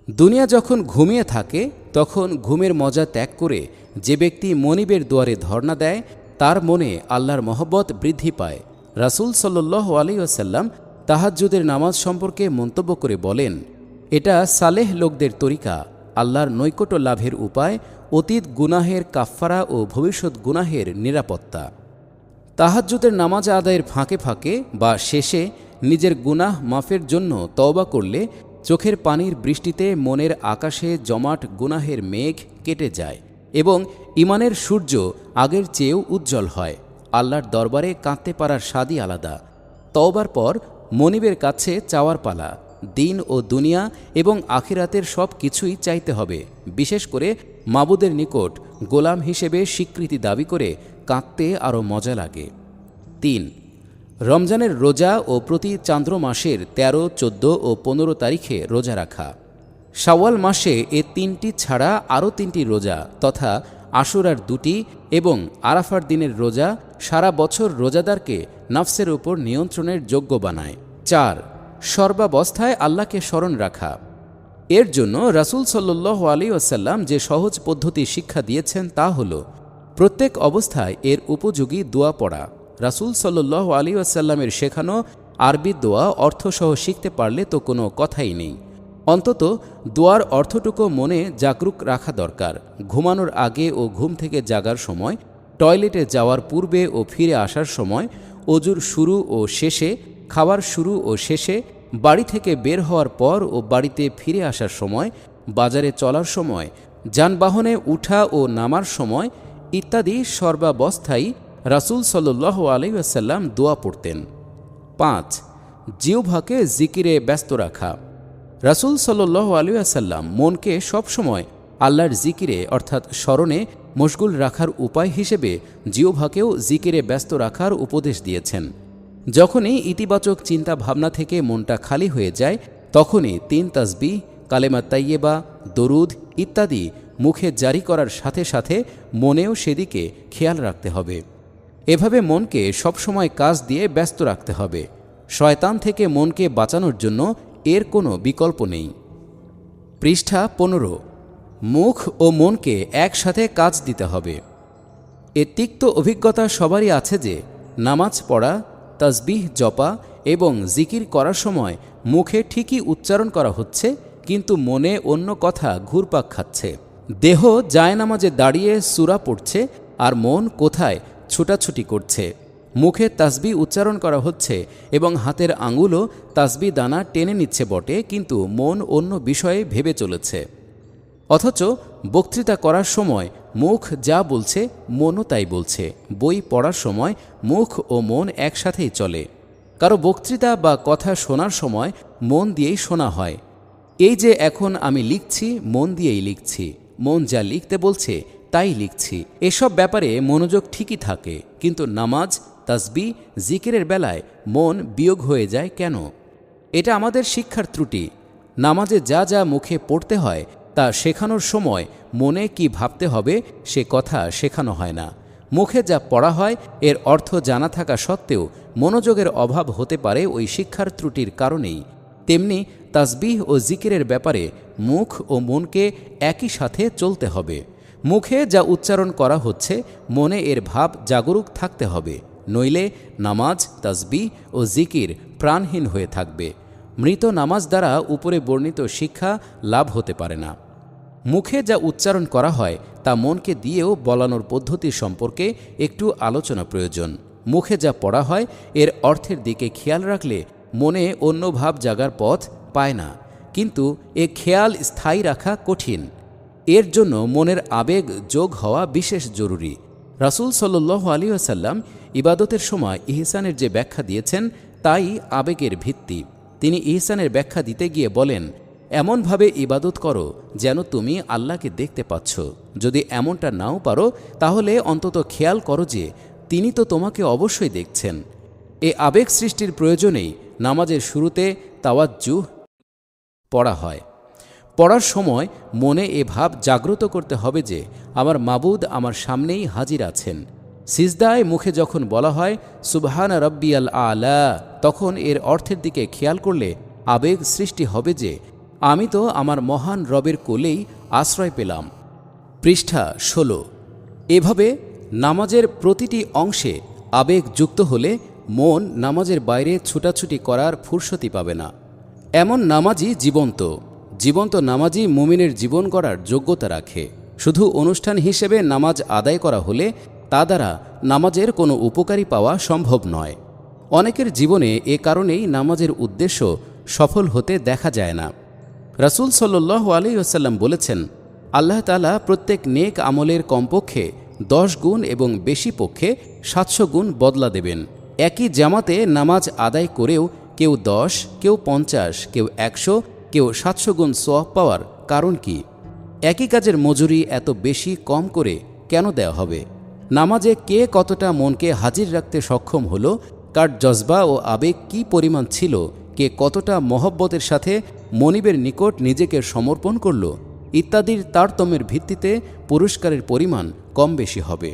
দুনিয়া যখন ঘুমিয়ে থাকে তখন ঘুমের মজা ত্যাগ করে যে ব্যক্তি মনিবের দুয়ারে ধর্ণা দেয় তার মনে আল্লাহর মহব্বত বৃদ্ধি পায়। রাসূল সাল্লাল্লাহু আলাইহি ওয়াসাল্লাম তাহাজ্জুদের নামাজ সম্পর্কে মন্তব্য করে বলেন, এটা সালেহ লোকদের তরিকা, আল্লাহর নৈকট্য লাভের উপায়, অতীত গুনাহের কাফফারা ও ভবিষ্যৎ গুনাহের নিরাপত্তা। তাহাজ্জুদের নামাজ আদায়ের ফাঁকে ফাঁকে বা শেষে নিজের গুনাহ মাফের জন্য তওবা করলে চোখের পানির বৃষ্টিতে মনের আকাশে জমাট গুনাহের মেঘ কেটে যায় এবং ঈমানের সূর্য আগের চেয়েও উজ্জ্বল হয়। আল্লাহর দরবারে কাঁদতে পারার স্বাদই আলাদা। তওবার পর মনিবের কাছে চাওয়ার পালা। দিন ও দুনিয়া এবং আখিরাতের সব কিছুই চাইতে হবে। বিশেষ করে মাবুদের নিকট গোলাম হিসেবে স্বীকৃতি দাবি করে কাঁদতে আরও মজা লাগে। 3. রমজানের রোজা ও প্রতি চান্দ্র মাসের 13, 14 ও 15 তারিখে রোজা রাখা। শাওয়াল মাসে এ 3টি ছাড়া আরও 3টি রোজা তথা আশুরার 2টি এবং আরাফার দিনের রোজা সারা বছর রোজাদারকে নফসের উপর নিয়ন্ত্রণের যোগ্য বানায়। 4. সর্বাবস্থায় আল্লাহকে স্মরণ রাখা। এর জন্য রাসূল সাল্লাল্লাহু আলাইহি ওয়াসাল্লাম যে সহজ পদ্ধতি শিক্ষা দিয়েছেন তা হল প্রত্যেক অবস্থায় এর উপযোগী দোয়া পড়া। রাসূল সাল্লাল্লাহু আলাইহি ওয়াসাল্লামের শেখানো আরবি দোয়া অর্থসহ শিখতে পারলে তো কোনো কথাই নেই। অন্তত দোয়ার অর্থটুকু মনে জাগরুক রাখা দরকার। ঘুমানোর আগে ও ঘুম থেকে জাগার সময়, টয়লেটে যাওয়ার পূর্বে ও ফিরে আসার সময়, অজুর শুরু ও শেষে, খাওয়ার শুরু ও শেষে, বাড়ি থেকে বের হওয়ার পর ও বাড়িতে ফিরে আসার সময়, বাজারে চলার সময়, যানবাহনে উঠা ও নামার সময় ইত্যাদি সর্বাবস্থায় রাসূল সাল্লাল্লাহু আলাইহি ওয়াসাল্লাম দোয়া পড়তেন। 5. জিহ্বাকে জিকিরে ব্যস্ত রাখা। রাসূল সাল্লাল্লাহু আলাইহি ওয়াসাল্লাম মনকে সবসময় আল্লাহর জিকিরে অর্থাৎ স্মরণে মশগুল রাখার উপায় হিসেবে জিহ্বাকেও জিকিরে ব্যস্ত রাখার উপদেশ দিয়েছেন। যখনই ইতিবাচক চিন্তা ভাবনা থেকে মনটা খালি হয়ে যায় তখনই 3 তাসবিহ, কালেমা তাইয়্যেবা, দরুদ ইত্যাদি মুখে জারি করার সাথে সাথে মনেও সেদিকে খেয়াল রাখতে হবে। এভাবে মনকে সবসময় কাজ দিয়ে ব্যস্ত রাখতে হবে। শয়তান থেকে মনকে বাঁচানোর জন্য এর কোনো বিকল্প নেই। পৃষ্ঠা 15। মুখ ও মনকে একসাথে কাজ দিতে হবে। এ তিক্ত অভিজ্ঞতা সবারই আছে যে নামাজ পড়া, তাসবিহ জপা এবং জিকির করার সময় মুখে ঠিকই উচ্চারণ করা হচ্ছে কিন্তু মনে অন্য কথা ঘুরপাক খাচ্ছে। দেহ জায়নামাজে দাঁড়িয়ে সূরা পড়ছে আর মন কোথায় ছুটাছুটি করছে। মুখে তাসবিহ উচ্চারণ করা হচ্ছে এবং হাতের আঙুলও তাসবিহ দানা টেনে নিচ্ছে বটে, কিন্তু মন অন্য বিষয়ে ভেবে চলেছে। অথচ বক্তৃতা করার সময় মুখ যা বলছে মনও তাই বলছে। বই পড়ার সময় মুখ ও মন একসাথেই চলে। কারো বক্তৃতা বা কথা শোনার সময় মন দিয়েই শোনা হয়। এই যে এখন আমি লিখছি, মন দিয়েই লিখছি, মন যা লিখতে বলছে তাই লিখছি। এসব ব্যাপারে মনোযোগ ঠিকই থাকে, কিন্তু নামাজ, তাসবিহ, জিকিরের বেলায় মন বিয়োগ হয়ে যায় কেন? এটা আমাদের শিক্ষার ত্রুটি। নামাজে যা যা মুখে পড়তে হয় তা শেখানোর সময় মনে কি ভাবতে হবে সে কথা শেখানো হয় না। মুখে যা পড়া হয় এর অর্থ জানা থাকা সত্ত্বেও মনোযোগের অভাব হতে পারে ওই শিক্ষার ত্রুটির কারণেই। তেমনি তাসবিহ ও জিকিরের ব্যাপারে মুখ ও মনকে একই সাথে চলতে হবে। মুখে যা উচ্চারণ করা হচ্ছে মনে এর ভাব জাগরুক থাকতে হবে, নইলে নামাজ, তাসবিহ ও জিকির প্রাণহীন হয়ে থাকবে। মৃত নামাজ দ্বারা উপরে বর্ণিত শিক্ষা লাভ হতে পারে না। মুখে যা উচ্চারণ করা হয় তা মনকে দিয়েও বলানোর পদ্ধতি সম্পর্কে একটু আলোচনা প্রয়োজন। মুখে যা পড়া হয় এর অর্থের দিকে খেয়াল রাখলে মনে অন্য ভাব জাগার পথ পায় না, কিন্তু এ খেয়াল স্থায়ী রাখা কঠিন। এর জন্য মনের আবেগ যোগ হওয়া বিশেষ জরুরি। রাসূল সাল্লাল্লাহু আলাইহি ওয়াসাল্লাম ইবাদতের সময় ইহসানের যে ব্যাখ্যা দিয়েছেন তাই আবেগের ভিত্তি। তিনি ইহসানের ব্যাখ্যা দিতে গিয়ে বলেন, এমনভাবে ইবাদত করো যেন তুমি আল্লাহকে দেখতে পাচ্ছ। যদি এমনটা নাও পারো তাহলে অন্তত খেয়াল করো যে তিনি তো তোমাকে অবশ্যই দেখছেন। এ আবেগ সৃষ্টির প্রয়োজনেই নামাজের শুরুতে তাওয়াজ্জুহ পড়া হয়। পড়ার সময় মনে এ ভাব জাগ্রত করতে হবে যে আমার মাবুদ আমার সামনেই হাজির আছেন। সিজদায় মুখে যখন বলা হয় সুবহানা রাব্বিয়াল আলা, তখন এর অর্থের দিকে খেয়াল করলে আবেগ সৃষ্টি হবে যে আমি তো আমার মহান রবের কোলেই আশ্রয় পেলাম। পৃষ্ঠা ১৬। এভাবে নামাজের প্রতিটি অংশে আবেগ যুক্ত হলে মন নামাজের বাইরে ছুটাছুটি করার ফুরসতি পাবে না। এমন নামাজই জীবন্ত। জীবন্ত নামাজই মুমিনের জীবন গড়ার যোগ্যতা রাখে। শুধু অনুষ্ঠান হিসেবে নামাজ আদায় করা হলে তা দ্বারা নামাজের কোনো উপকারী পাওয়া সম্ভব নয়। অনেকের জীবনে এ কারণেই নামাজের উদ্দেশ্য সফল হতে দেখা যায় না। রাসূল সাল্লাল্লাহু আলাইহি ওয়াসাল্লাম বলেছেন, আল্লাহ তাআলা প্রত্যেক নেক আমলের কমপক্ষে 10 গুণ এবং বেশি পক্ষে 700 গুণ বদলা দেবেন। একই জামাতে নামাজ আদায় করেও কেউ 10, কেউ 50, কেউ 100, কেউ 700 গুণ সওয়াব পাওয়ার কারণ কি? একই কাজের মজুরি এত বেশি কম করে কেন দেওয়া হবে? নামাজে কে কতটা মনকে হাজির রাখতে সক্ষম হলো, কার জজবা ও আবেগ কী পরিমাণ ছিল, কে কতটা মহব্বতের সাথে মনিবের নিকট নিজেকে সমর্পণ করল, ইত্যাদির তারতম্যের ভিত্তিতে পুরস্কারের পরিমাণ কম বেশি হবে।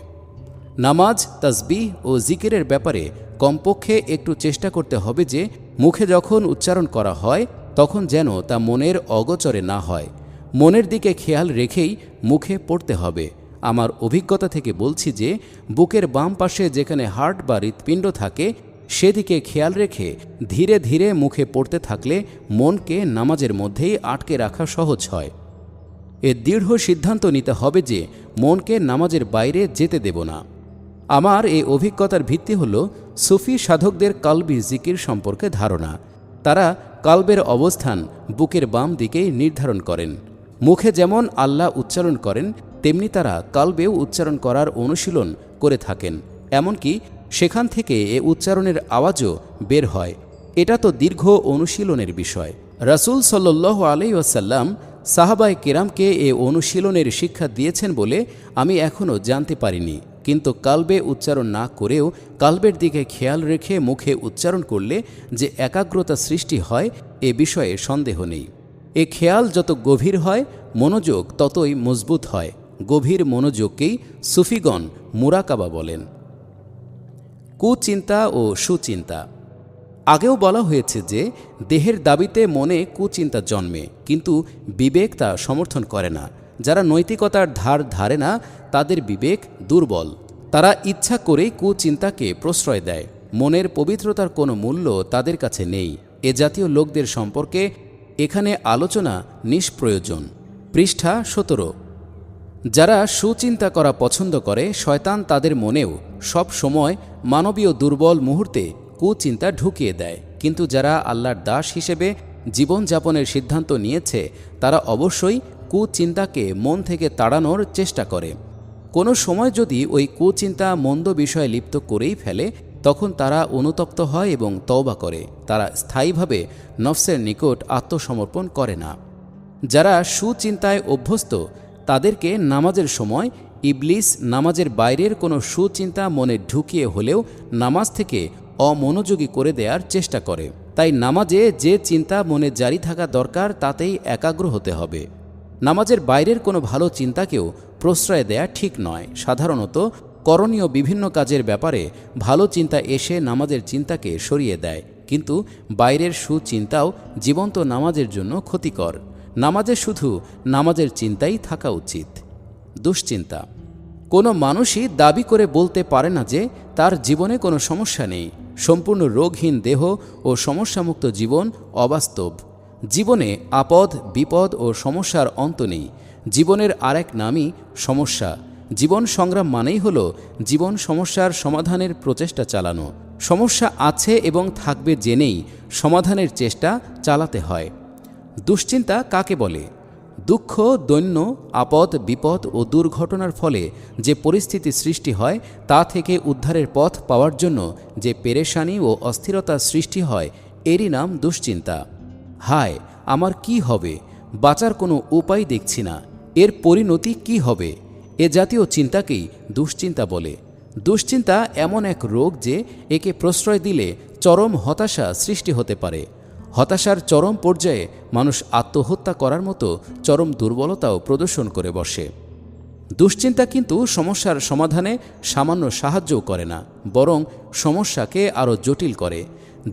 নামাজ, তাসবিহ ও জিকিরের ব্যাপারে কমপক্ষে একটু চেষ্টা করতে হবে যে মুখে যখন উচ্চারণ করা হয় তখন যেন তা মনের অগোচরে না হয়। মনের দিকে খেয়াল রেখেই মুখে পড়তে হবে। আমার অভিজ্ঞতা থেকে বলছি যে বুকের বাম পাশে যেখানে হার্ট বা হৃৎপিণ্ড থাকে সেদিকে খেয়াল রেখে ধীরে ধীরে মুখে পড়তে থাকলে মনকে নামাজের মধ্যেই আটকে রাখা সহজ হয়। এ দৃঢ় সিদ্ধান্ত নিতে হবে যে মনকে নামাজের বাইরে যেতে দেব না। আমার এই অভিজ্ঞতার ভিত্তি হল সুফি সাধকদের কালবি জিকির সম্পর্কে ধারণা। তারা কালবের অবস্থান বুকের বাম দিকেই নির্ধারণ করেন। মুখে যেমন আল্লাহ উচ্চারণ করেন তেমনি তারা কালবেও উচ্চারণ করার অনুশীলন করে থাকেন। এমনকি সেখান থেকে এ উচ্চারণের আওয়াজও বের হয়। এটা তো দীর্ঘ অনুশীলনের বিষয়। রাসূল সাল্লাল্লাহু আলাইহি ওয়াসাল্লাম সাহাবায়ে কেরামকে এ অনুশীলনের শিক্ষা দিয়েছেন বলে আমি এখনও জানতে পারিনি। কিন্তু কালবে উচ্চারণ না করেও কালবের দিকে খেয়াল রেখে মুখে উচ্চারণ করলে যে একাগ্রতা সৃষ্টি হয় এ বিষয়ে সন্দেহ নেই। এ খেয়াল যত গভীর হয় মনোযোগ ততই মজবুত হয়। গভীর মনোযোগকেই সুফিগণ মুরাকাবা বলেন। কুচিন্তা ও সুচিন্তা। আগেও বলা হয়েছে যে দেহের দাবিতে মনে কুচিন্তা জন্মে, কিন্তু বিবেক তা সমর্থন করে না। যারা নৈতিকতার ধার ধারে না তাদের বিবেক দুর্বল। তারা ইচ্ছা করেই কুচিন্তাকে প্রশ্রয় দেয়। মনের পবিত্রতার কোনো মূল্য তাদের কাছে নেই। এ জাতীয় লোকদের সম্পর্কে এখানে আলোচনা নিষ্প্রয়োজন। পৃষ্ঠা ১৭। যারা সুচিন্তা করা পছন্দ করে শয়তান তাদের মনেও সব সময় মানবীয় দুর্বল মুহূর্তে কুচিন্তা ঢুকিয়ে দেয়। কিন্তু যারা আল্লাহর দাস হিসেবে জীবনযাপনের সিদ্ধান্ত নিয়েছে তারা অবশ্যই কুচিন্তাকে মন থেকে তাড়ানোর চেষ্টা করে। কোনো সময় যদি ওই কুচিন্তা মন্দ বিষয়ে লিপ্ত করেই ফেলে তখন তারা অনুতপ্ত হয় এবং তওবা করে। তারা স্থায়ীভাবে নফসের নিকট আত্মসমর্পণ করে না। যারা সুচিন্তায় অভ্যস্ত তাদেরকে নামাজের সময় ইবলিস নামাজের বাইরের কোনো সুচিন্তা মনে ঢুকিয়ে হলেও নামাজ থেকে অমনোযোগী করে দেওয়ার চেষ্টা করে। তাই নামাজে যে চিন্তা মনে জারি থাকা দরকার তাতেই একাগ্র হতে হবে। নামাজের বাইরের কোনো ভালো চিন্তাকেও প্রশ্রয় দেয়া ঠিক নয়। সাধারণত করণীয় বিভিন্ন কাজের ব্যাপারে ভালো চিন্তা এসে নামাজের চিন্তাকে সরিয়ে দেয়, কিন্তু বাইরের সুচিন্তাও জীবন্ত নামাজের জন্য ক্ষতিকর। নামাজে শুধু নামাজের চিন্তাই থাকা উচিত। দুশ্চিন্তা। কোনো মানুষই দাবি করে বলতে পারে না যে তার জীবনে কোনো সমস্যা নেই। সম্পূর্ণ রোগহীন দেহ ও সমস্যামুক্ত জীবন অবাস্তব। জীবনে আপদ, বিপদ ও সমস্যার অন্ত নেই। জীবনের আরেক নামই সমস্যা। জীবন সংগ্রাম মানেই হল জীবন সমস্যার সমাধানের প্রচেষ্টা চালানো। সমস্যা আছে এবং থাকবে জেনেই সমাধানের চেষ্টা চালাতে হয়। দুশ্চিন্তা কাকে বলে? দুঃখ, দৈন্য, আপদ, বিপদ ও দুর্ঘটনার ফলে যে পরিস্থিতি সৃষ্টি হয় তা থেকে উদ্ধারের পথ পাওয়ার জন্য যে পেরেশানি ও অস্থিরতার সৃষ্টি হয় এরই নাম দুশ্চিন্তা। হায়, আমার কি হবে? বাঁচার কোনো উপায় দেখছি না, এর পরিণতি কি হবে? এ জাতীয় চিন্তাকেই দুশ্চিন্তা বলে। দুশ্চিন্তা এমন এক রোগ যে একে প্রশ্রয় দিলে চরম হতাশা সৃষ্টি হতে পারে। হতাশার চরম পর্যায়ে মানুষ আত্মহত্যা করার মতো চরম দুর্বলতাও প্রদর্শন করে বসে। দুশ্চিন্তা কিন্তু সমস্যার সমাধানে সামান্য সাহায্যও করে না, বরং সমস্যাকে আরও জটিল করে।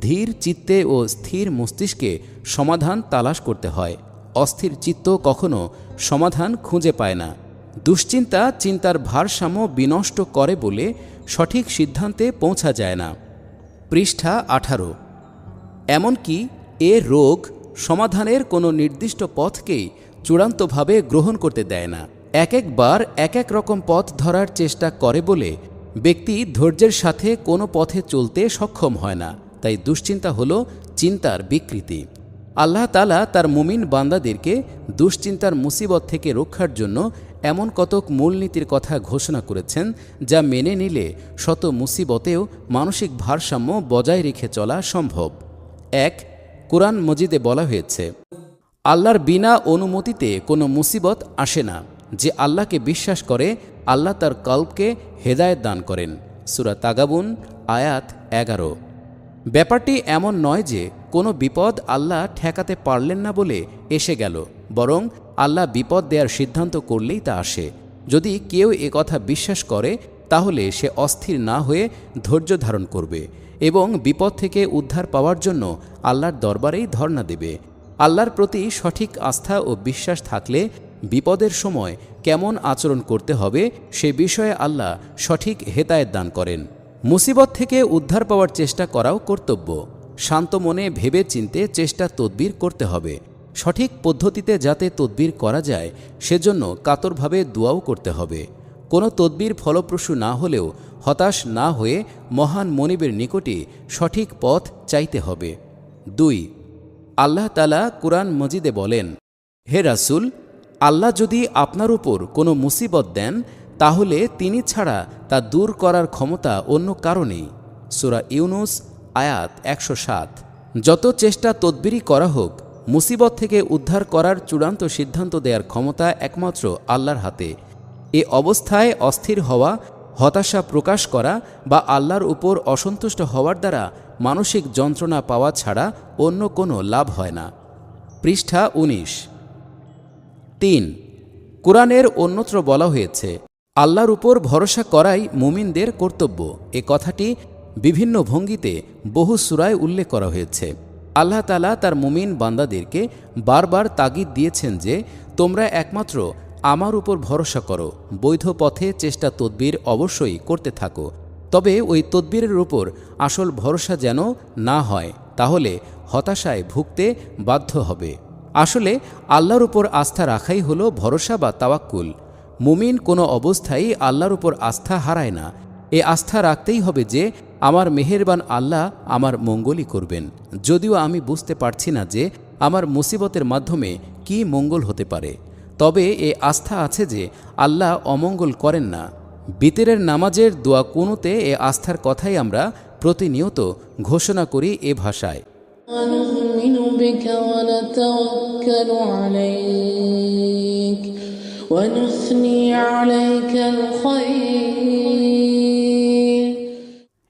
ধীর চিত্তে ও স্থির মস্তিষ্কে সমাধান তালাশ করতে হয়। অস্থির চিত্ত কখনো সমাধান খুঁজে পায় না। দুশ্চিন্তা চিন্তার ভারসাম্য বিনষ্ট করে বলে সঠিক সিদ্ধান্তে পৌঁছা যায় না। পৃষ্ঠা 18। এমনকি এ রোগ সমাধানের কোনো নির্দিষ্ট পথকেই চূড়ান্তভাবে গ্রহণ করতে দেয় না। এক একবার এক এক রকম পথ ধরার চেষ্টা করে বলে ব্যক্তি ধৈর্যের সাথে কোনো পথে চলতে সক্ষম হয় না। তাই দুশ্চিন্তা হলো চিন্তার বিকৃতি। আল্লাহ তাআলা তার মুমিন বান্দাদেরকে দুশ্চিন্তার মুসিবত থেকে রক্ষার জন্য এমন কতক মূলনীতির কথা ঘোষণা করেছেন যা মেনে নিলে শত মুসিবতেও মানসিক ভারসাম্য বজায় রেখে চলা সম্ভব। 1. কুরআন মজিদে বলা হয়েছে, আল্লাহর বিনা অনুমতিতে কোনো মুসিবত আসে না। যে আল্লাহকে বিশ্বাস করে আল্লাহ তার কলবকে হেদায়েত দান করেন। সূরা তাগাবুন আয়াত 11। ব্যাপারটি এমন নয় যে কোনো বিপদ আল্লাহ ঠেকাতে পারলেন না বলে এসে গেল, বরং আল্লাহ বিপদ দেওয়ার সিদ্ধান্ত করলেই তা আসে। যদি কেউ কথা বিশ্বাস করে তাহলে সে অস্থির না হয়ে ধৈর্য ধারণ করবে এবং বিপদ থেকে উদ্ধার পাওয়ার জন্য আল্লাহর দরবারেই ধর্ণা দেবে। আল্লাহর প্রতি সঠিক আস্থা ও বিশ্বাস থাকলে বিপদের সময় কেমন আচরণ করতে হবে সে বিষয়ে আল্লাহ সঠিক হেদায়েত দান করেন। মুসিবত থেকে উদ্ধার পাওয়ার চেষ্টা করাও কর্তব্য। শান্ত মনে ভেবে চিন্তে চেষ্টা তদবির করতে হবে। সঠিক পদ্ধতিতে যাতে তদবির করা যায় সেজন্য কাতরভাবে দোয়াও করতে হবে। কোনো তদবির ফলপ্রসূ না হলেও হতাশ না হয়ে মহান মনিবের নিকটে সঠিক পথ চাইতে হবে। 2. আল্লাহ তাআলা কুরআন মজিদে বলেন, হে রাসূল, আল্লাহ যদি আপনার উপর কোনো মুসিবত দেন তাহলে তিনি ছাড়া তা দূর করার ক্ষমতা অন্য কারো নেই। সূরা ইউনুস আয়াত 107। যত চেষ্টা তদবিরই করা হোক, মুসিবত থেকে উদ্ধার করার চূড়ান্ত সিদ্ধান্ত দেওয়ার ক্ষমতা একমাত্র আল্লাহর হাতে। এ অবস্থায় অস্থির হওয়া, হতাশা প্রকাশ করা বা আল্লাহর উপর অসন্তুষ্ট হওয়ার দ্বারা মানসিক যন্ত্রণা পাওয়া ছাড়া অন্য কোনো লাভ হয় না। পৃষ্ঠা 19। 3. কুরআনের অন্যত্র বলা হয়েছে, আল্লাহর উপর ভরসা করাই মুমিনদের কর্তব্য। এ কথাটি বিভিন্ন ভঙ্গিতে বহু সূরায় উল্লেখ করা হয়েছে। আল্লাহ তাআলা তার মুমিন বান্দাদেরকে বারবার তাগিদ দিয়েছেন যে তোমরা একমাত্র আমার উপর ভরসা করো, বৈধ পথে চেষ্টা তদবির অবশ্যই করতে থাকো। তবে ওই তদবিরের উপর আসল ভরসা যেন না হয়, তাহলে হতাশায় ভুগতে বাধ্য হবে। আসলে আল্লাহর উপর আস্থা রাখাই হলো ভরসা বা তাওয়াক্কুল। মুমিন কোনো অবস্থায় আল্লাহর উপর আস্থা হারায় না। এ আস্থা রাখতেই হবে যে আমার মেহেরবান আল্লাহ আমার মঙ্গলই করবেন, যদিও আমি বুঝতে পারছি না যে আমার মুসিবতের মাধ্যমে কি মঙ্গল হতে পারে। তবে এ আস্থা আছে যে আল্লাহ অমঙ্গল করেন না। বিতরের নামাজের দোয়া কুনুতে এ আস্থার কথাই আমরা প্রতিনিয়ত ঘোষণা করি এ ভাষায়।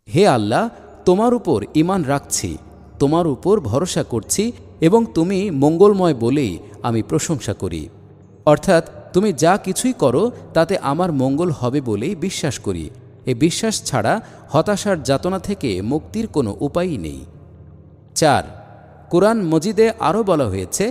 হে আল্লাহ, তোমার উপর ঈমান রাখছি, তোমার উপর ভরসা করছি এবং তুমি মঙ্গলময় বলেই আমি প্রশংসা করি। অর্থাৎ তুমি যা কিছুই করো তাতে আমার মঙ্গল হবে বলেই বিশ্বাস করি। এ বিশ্বাস ছাড়া হতাশার যাতনা থেকে মুক্তির কোনো উপায়ই নেই। 4. কুরআন মজিদে আরও বলা হয়েছে,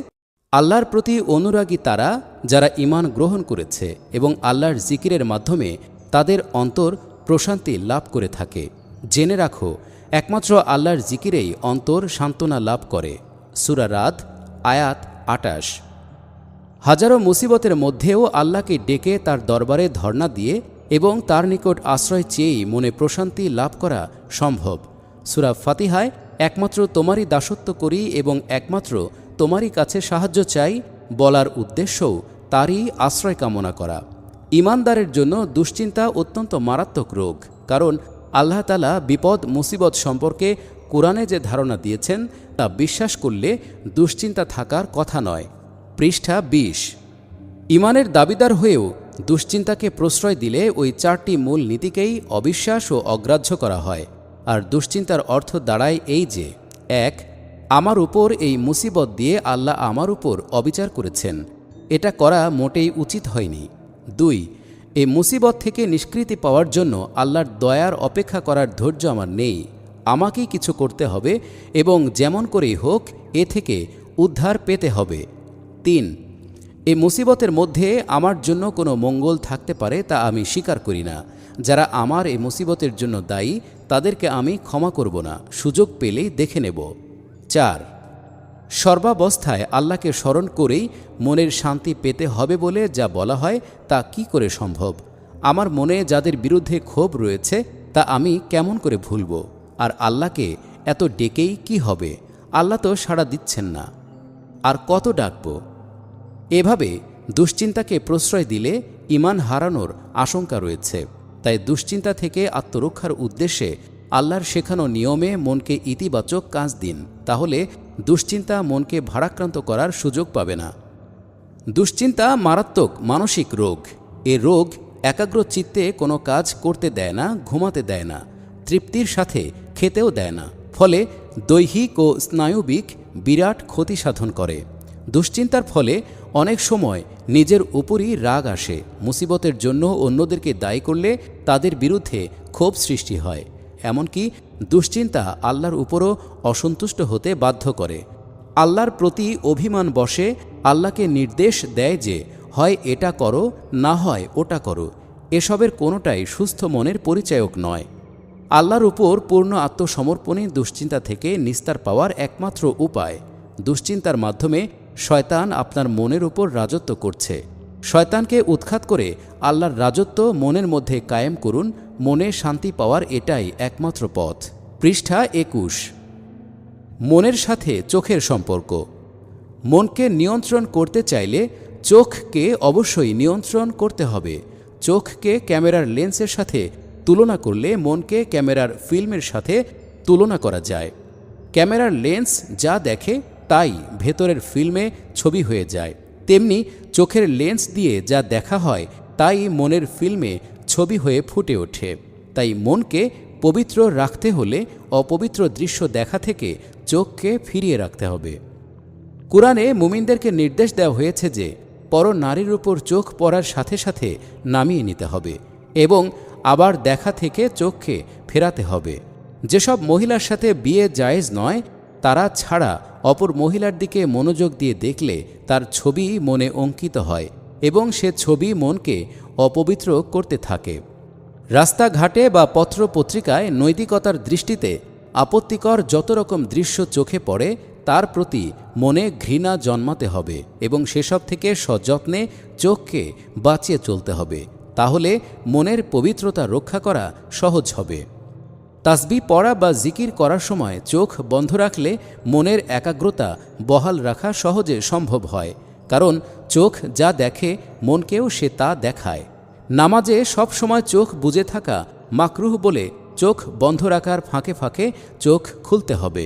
আল্লাহর প্রতি অনুরাগী তারা যারা ঈমান গ্রহণ করেছে এবং আল্লাহর জিকিরের মাধ্যমে তাদের অন্তর প্রশান্তি লাভ করে থাকে। জেনে রাখো, একমাত্র আল্লাহর জিকিরেই অন্তর সান্ত্বনা লাভ করে। সূরা রাদ আয়াত 28। হাজারো মুসিবতের মধ্যেও আল্লাহকে ডেকে তার দরবারে ধর্ণা দিয়ে এবং তার নিকট আশ্রয় চেয়েই মনে প্রশান্তি লাভ করা সম্ভব। সূরা ফাতিহায় একমাত্র তোমারই দাসত্ব করি এবং একমাত্র তোমারই কাছে সাহায্য চাই বলার উদ্দেশ্যও তারই আশ্রয় কামনা করা। ঈমানদারের জন্য দুশ্চিন্তা অত্যন্ত মারাত্মক রোগ, কারণ আল্লাহ তাআলা বিপদ মুসিবত সম্পর্কে কোরআনে যে ধারণা দিয়েছেন তা বিশ্বাস করলে দুশ্চিন্তা থাকার কথা নয়। পৃষ্ঠা ২০। ঈমানের দাবিদার হয়েও দুশ্চিন্তাকে প্রশ্রয় দিলে ওই ৪টি মূল নীতিকেই অবিশ্বাস ও অগ্রাহ্য করা হয়। আর দুশ্চিন্তার অর্থ দাঁড়ায় এই যে, ১. আমার উপর এই মুসিবত দিয়ে আল্লাহ আমার উপর অবিচার করেছেন, এটা করা মোটেই উচিত হয়নি। ২. এই মুসিবত থেকে নিষ্কৃতি পাওয়ার জন্য আল্লাহর দয়ার অপেক্ষা করার ধৈর্য আমার নেই, আমাকেই কিছু করতে হবে এবং যেমন করেই হোক এ থেকে উদ্ধার পেতে হবে। ৩. এই মুসিবতের মধ্যে আমার জন্য কোনো মঙ্গল থাকতে পারে তা আমি স্বীকার করি না। যারা আমার এই মুসিবতের জন্য দায়ী তাদেরকে আমি ক্ষমা করব না, সুযোগ পেলেই দেখে নেব। ৪. সর্বাবস্থায় আল্লাহকে স্মরণ করেই মনের শান্তি পেতে হবে বলে যা বলা হয় তা কি করে সম্ভব? আমার মনে যাদের বিরুদ্ধে ক্ষোভ রয়েছে তা আমি কেমন করে ভুলব? আর আল্লাহকে এত ডেকেই কি হবে? আল্লাহ তো সাড়া দিচ্ছেন না, আর কত ডাকব? এভাবে দুশ্চিন্তাকে প্রশ্রয় দিলে ঈমান হারানোর আশঙ্কা রয়েছে। তাই দুশ্চিন্তা থেকে আত্মরক্ষার উদ্দেশ্যে আল্লাহর শেখানো নিয়মে মনকে ইতিবাচক কাজ দিন, তাহলে দুশ্চিন্তা মনকে ভারাক্রান্ত করার সুযোগ পাবে না। দুশ্চিন্তা মারাত্মক মানসিক রোগ। এ রোগ একাগ্র চিত্তে কোনো কাজ করতে দেয় না, ঘুমাতে দেয় না, তৃপ্তির সাথে খেতেও দেয় না, ফলে দৈহিক ও স্নায়ুবিক বিরাট ক্ষতি সাধন করে। দুশ্চিন্তার ফলে অনেক সময় নিজের উপরই রাগ আসে। মুসিবতের জন্য অন্যদেরকে দায়ী করলে তাদের বিরুদ্ধে ক্ষোভ সৃষ্টি হয়। এমনকি দুশ্চিন্তা আল্লাহর উপরও অসন্তুষ্ট হতে বাধ্য করে। আল্লাহর প্রতি অভিমান বশে আল্লাহকে নির্দেশ দেয় যে হয় এটা করো, না হয় ওটা করো। এসবের কোনোটাই সুস্থ মনের পরিচায়ক নয়। আল্লাহর উপর পূর্ণ আত্মসমর্পণই দুশ্চিন্তা থেকে নিস্তার পাওয়ার একমাত্র উপায়। দুশ্চিন্তার মাধ্যমে শয়তান আপনার মনের উপর রাজত্ব করছে। শয়তানকে উৎখাত করে আল্লাহর রাজত্ব মনের মধ্যে কায়েম করুন। মনে শান্তি পাওয়ার এটাই একমাত্র পথ। পৃষ্ঠা ২১। মনের সাথে চোখের সম্পর্ক। মনকে নিয়ন্ত্রণ করতে চাইলে চোখকে অবশ্যই নিয়ন্ত্রণ করতে হবে। চোখকে ক্যামেরার লেন্সের সাথে তুলনা করলে মনকে ক্যামেরার ফিল্মের সাথে তুলনা করা যায়। ক্যামেরার লেন্স যা দেখে তাই ভেতরের ফিল্মে ছবি হয়ে যায়, তেমনি চোখের লেন্স দিয়ে যা দেখা হয় তাই মনের ফিল্মে ছবি হয়ে ফুটে ওঠে। তাই মনকে পবিত্র রাখতে হলে অপবিত্র দৃশ্য দেখা থেকে চোখকে ফিরিয়ে রাখতে হবে। কুরআনে মুমিনদেরকে নির্দেশ দেওয়া হয়েছে যে পর নারীর উপর চোখ পড়ার সাথে সাথে নামিয়ে নিতে হবে এবং আবার দেখা থেকে চোখকে ফেরাতে হবে। যেসব মহিলার সাথে বিয়ে জায়েজ নয় তারা ছাড়া অপর মহিলার দিকে মনোযোগ দিয়ে দেখলে তার ছবি মনে অঙ্কিত হয় এবং সে ছবি মনকে অপবিত্র করতে থাকে। রাস্তাঘাটে বা পত্র পত্রিকায় নৈতিকতার দৃষ্টিতে আপত্তিকর যত রকম দৃশ্য চোখে পড়ে তার প্রতি মনে ঘৃণা জন্মাতে হবে এবং সেসব থেকে সযত্নে চোখকে বাঁচিয়ে চলতে হবে। তাহলে মনের পবিত্রতা রক্ষা করা সহজ হবে। তাসবিহ পড়া বা জিকির করার সময় চোখ বন্ধ রাখলে মনের একাগ্রতা বহাল রাখা সহজে সম্ভব হয়, কারণ চোখ যা দেখে মনকেও সে তা দেখায়। নামাজে সব সময় চোখ বুজে থাকা মাকরুহ বলে চোখ বন্ধ রাখার ফাঁকে ফাঁকে চোখ খুলতে হবে।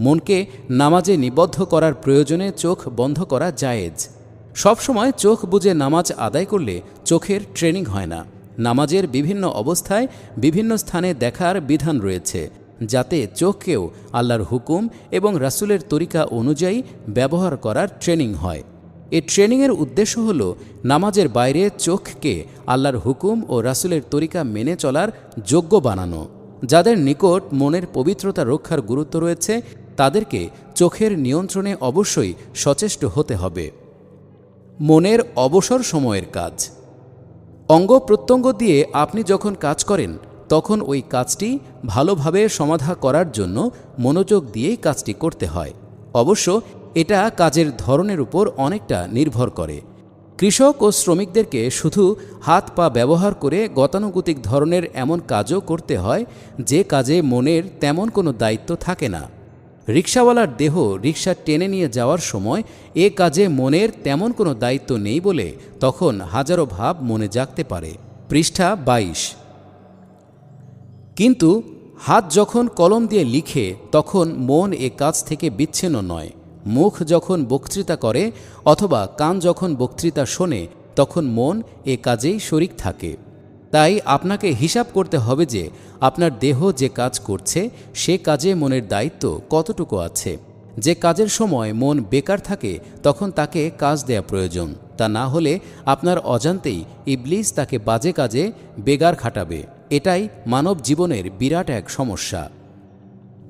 মনকে নামাজে নিবদ্ধ করার প্রয়োজনে চোখ বন্ধ করা জায়েজ। সবসময় চোখ বুজে নামাজ আদায় করলে চোখের ট্রেনিং হয় না। নামাজের বিভিন্ন অবস্থায় বিভিন্ন স্থানে দেখার বিধান রয়েছে, যাতে চোখকেও আল্লাহর হুকুম এবং রাসূলের তরিকা অনুযায়ী ব্যবহার করার ট্রেনিং হয়। এই ট্রেনিংয়ের উদ্দেশ্য হল নামাজের বাইরে চোখকে আল্লাহর হুকুম ও রাসূলের তরিকা মেনে চলার যোগ্য বানানো। যাদের নিকট মনের পবিত্রতা রক্ষার গুরুত্ব রয়েছে তাদেরকে চোখের নিয়ন্ত্রণে অবশ্যই সচেষ্ট হতে হবে। মনের অবসর সময়ের কাজ। অঙ্গ প্রত্যঙ্গ দিয়ে আপনি যখন কাজ করেন তখন ওই কাজটি ভালোভাবে সমাধা করার জন্য মনোযোগ দিয়েই কাজটি করতে হয়। অবশ্য এটা কাজের ধরনের উপর অনেকটা নির্ভর করে। কৃষক ও শ্রমিকদেরকে শুধু হাত পা ব্যবহার করে গতানুগতিক ধরনের এমন কাজও করতে হয় যে কাজে মনের তেমন কোনো দায়িত্ব থাকে না। রিকশাওয়ালার দেহ রিকশা টেনে নিয়ে যাওয়ার সময় এ কাজে মনের তেমন কোনো দায়িত্ব নেই বলে তখন হাজারো ভাব মনে জাগতে পারে। পৃষ্ঠা ২২। কিন্তু হাত যখন কলম দিয়ে লিখে তখন মন এ কাজ থেকে বিচ্ছিন্ন নয়। মুখ যখন বক্তৃতা করে অথবা কান যখন বক্তৃতা শোনে তখন মন এ কাজেই শরিক থাকে। তাই আপনাকে হিসাব করতে হবে যে আপনার দেহ যে কাজ করছে সে কাজে মনের দায়িত্ব কতটুকু আছে। যে কাজের সময় মন বেকার থাকে তখন তাকে কাজ দেয়া প্রয়োজন, তা না হলে আপনার অজান্তেই ইবলিস তাকে বাজে কাজে বেগার খাটাবে। এটাই মানব জীবনের বিরাট এক সমস্যা।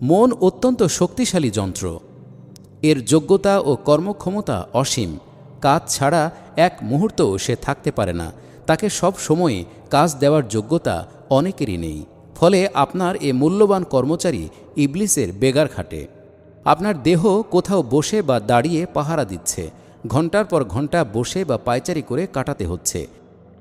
মন অত্যন্ত শক্তিশালী যন্ত্র। এর যোগ্যতা ও কর্মক্ষমতা অসীম। কাজ ছাড়া এক মুহূর্তও সে থাকতে পারে না। তাকে সব সময় কাজ দেওয়ার যোগ্যতা অনেকেরই নেই। ফলে আপনার এ মূল্যবান কর্মচারী ইবলিসের বেগার খাটে। আপনার দেহ কোথাও বসে বা দাঁড়িয়ে পাহারা দিচ্ছে, ঘন্টার পর ঘন্টা বসে বা পায়চারি করে কাটাতে হচ্ছে।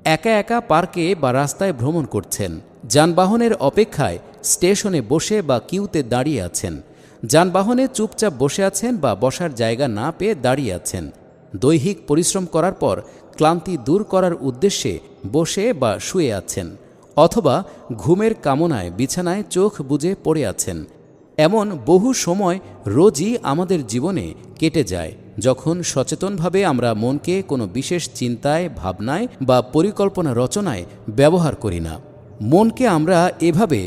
একা একা পার্কে বা রাস্তায় ভ্রমণ করছেন, যানবাহনের অপেক্ষায় স্টেশনে বসে বা কিউতে দাঁড়িয়ে আছেন, যানবাহনে চুপচাপ বসে আছেন বা বসার জায়গা না পেয়ে দাঁড়িয়ে আছেন। দৈহিক পরিশ্রম করার পর ক্লান্তি দূর করার উদ্দেশ্যে বসে বা শুয়ে আছেন, অথবা ঘুমের কামনায় বিছানায় চোখ বুজে পড়ে আছেন। এমন বহু সময় রোজই আমাদের জীবনে কেটে যায় যখন সচেতনভাবে আমরা মনকে কোনো বিশেষ চিন্তায়, ভাবনায় বা পরিকল্পনা রচনায় ব্যবহার করি না। মনকে আমরা এভাবে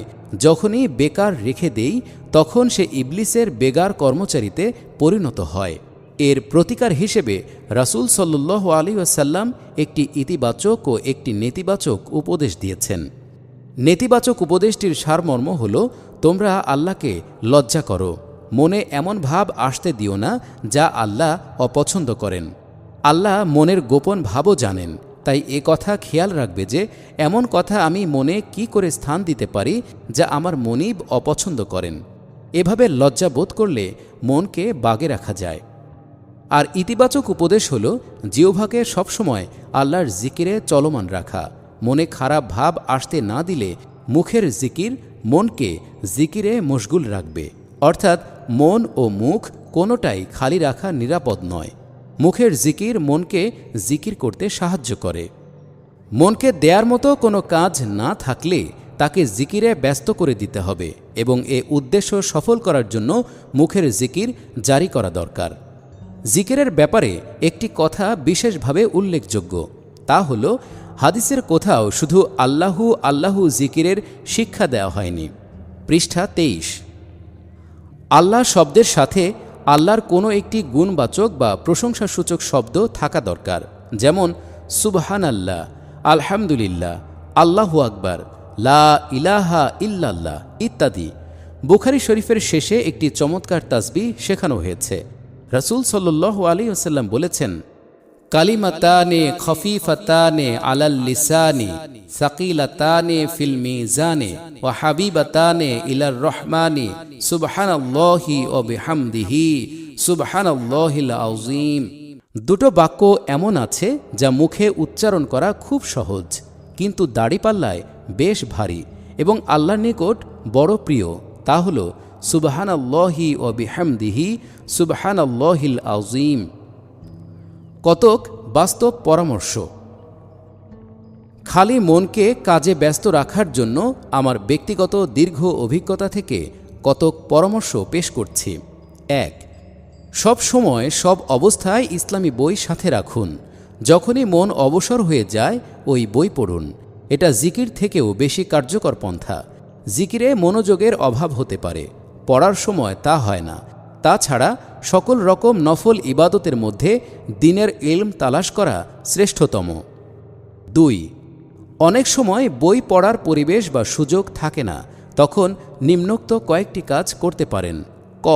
যখনই বেকার রেখে দেই তখন সে ইবলিসের বেগার কর্মচারীতে পরিণত হয়। এর প্রতিকার হিসেবে রাসূল সাল্লাল্লাহু আলাইহি ওয়াসাল্লাম একটি ইতিবাচক ও একটি নেতিবাচক উপদেশ দিয়েছেন। নেতিবাচক উপদেশটির সারমর্ম হল, তোমরা আল্লাহকে লজ্জা করো, মনে এমন ভাব আসতে দিও না যা আল্লাহ অপছন্দ করেন। আল্লাহ মনের গোপন ভাবও জানেন, তাই এ কথা খেয়াল রাখবে যে এমন কথা আমি মনে কি করে স্থান দিতে পারি যা আমার মনিব অপছন্দ করেন। এভাবে লজ্জা বোধ করলে মনকে বাগে রাখা যায়। আর ইতিবাচক উপদেশ হল জিহ্বাকে সবসময় আল্লাহর জিকিরে চলমান রাখা। মনে খারাপ ভাব আসতে না দিলে মুখের জিকির মনকে জিকিরে মশগুল রাখবে। অর্থাৎ মন ও মুখ কোনোটাই খালি রাখা নিরাপদ নয়। মুখের জিকির মনকে জিকির করতে সাহায্য করে। মনকে দেয়ার মতো কোনো কাজ না থাকলে তাকে জিকিরে ব্যস্ত করে দিতে হবে এবং এ উদ্দেশ্য সফল করার জন্য মুখের জিকির জারি করা দরকার। জিকিরের ব্যাপারে একটি কথা বিশেষভাবে উল্লেখযোগ্য, তা হল হাদিসের কোথাও শুধু আল্লাহু আল্লাহু জিকিরের শিক্ষা দেওয়া হয়নি। পৃষ্ঠা ২৩। আল্লাহ শব্দের সাথে আল্লাহর কোনো একটি গুণবাচক বা প্রশংসাসূচক শব্দ থাকা দরকার, যেমন সুবহানাল্লাহ, আলহামদুলিল্লাহ, আল্লাহু আকবার, লা ইলাহা ইল্লাল্লাহ ইত্যাদি। বুখারী শরীফের শেষে একটি চমৎকার তাসবিহ শেখানো হয়েছে। রাসূল সাল্লাল্লাহু আলাইহি ওয়াসাল্লাম বলেছেন, কালিমাতানে খফিফাতানে আলাল লিসানি সাকিলাতানে ফিল মিজানে ওয়া হাবিবাতানে ইলার রহমানি সুবহানাল্লাহি ওয়া বিহামদিহি সুবহানাল্লাহিল আযীম। দুটো বাক্য এমন আছে যা মুখে উচ্চারণ করা খুব সহজ, কিন্তু দাড়িপাল্লায় বেশ ভারী এবং আল্লাহর নিকট বড় প্রিয়। তা হল সুবহানাল্লাহি ওয়া বিহামদিহি সুবহানাল্লাহিল আযীম। কতক বাস্তব পরামর্শ। খালি মনকে কাজে ব্যস্ত রাখার জন্য আমার ব্যক্তিগত দীর্ঘ অভিজ্ঞতা থেকে কতক পরামর্শ পেশ করছি। ১. সব সময় সব অবস্থায় ইসলামী বই সাথে রাখুন। যখনই মন অবসর হয়ে যায় ওই বই পড়ুন। এটা জিকির থেকেও বেশি কার্যকর পন্থা। জিকিরে মনোযোগের অভাব হতে পারে, পড়ার সময় তা হয় না। তাছাড়া সকল রকম নফল ইবাদতের মধ্যে দ্বীনের ইলম তালাশ করা শ্রেষ্ঠতম। ২. অনেক সময় বই পড়ার পরিবেশ বা সুযোগ থাকে না, তখন নিম্নোক্ত কয়েকটি কাজ করতে পারেন। ক.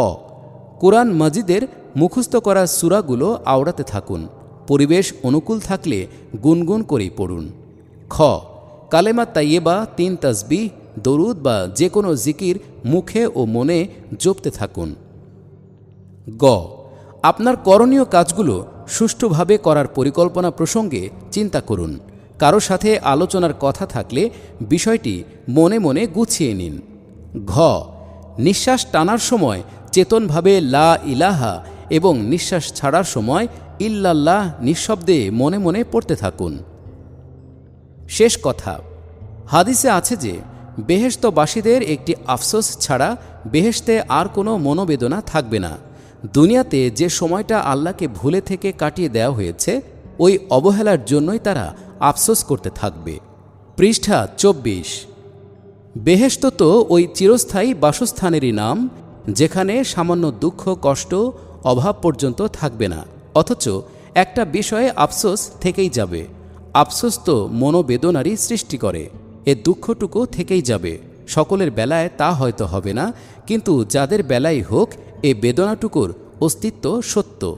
কুরআন মাজিদের মুখস্থ করা সূরাগুলো আওড়াতে থাকুন। পরিবেশ অনুকূল থাকলে গুনগুন করেই পড়ুন। খ. কালেমা তাইয়েবা, ৩ তাসবিহ, দরুদ বা যে কোনো জিকির মুখে ও মনে জপতে থাকুন। গ. আপনার করণীয় কাজগুলো সুষ্ঠুভাবে করার পরিকল্পনা প্রসঙ্গে চিন্তা করুন। কারো সাথে আলোচনার কথা থাকলে বিষয়টি মনে মনে গুছিয়ে নিন। ঘ, নিঃশ্বাস টানার সময় চেতনভাবে লা ইলাহা এবং নিঃশ্বাস ছাড়ার সময় ইল্লাল্লাহ নিঃশব্দে মনে মনে পড়তে থাকুন। শেষ কথা, হাদিসে আছে যে বেহেশতবাসীদের একটি আফসোস ছাড়া বেহেশতে আর কোনো মনোবেদনা থাকবে না। দুনিয়াতে যে সময়টা আল্লাহকে ভুলে থেকে কাটিয়ে দেওয়া হয়েছে, ওই অবহেলার জন্যই তারা আফসোস করতে থাকবে। পৃষ্ঠা ২৪। বেহেশত তো ওই চিরস্থায়ী বাসস্থানেরই নাম, যেখানে সামান্য দুঃখ, কষ্ট, অভাব পর্যন্ত থাকবে না। অথচ একটা বিষয়ে আফসোস থেকেই যাবে। আফসোস তো মনোবেদনারই সৃষ্টি করে। এ দুঃখটুকু থেকেই যাবে। সকলের বেলায় তা হয়তো হবে না, কিন্তু যাদের বেলায় হোক, এ বেদনাটুকুর অস্তিত্ব সত্য।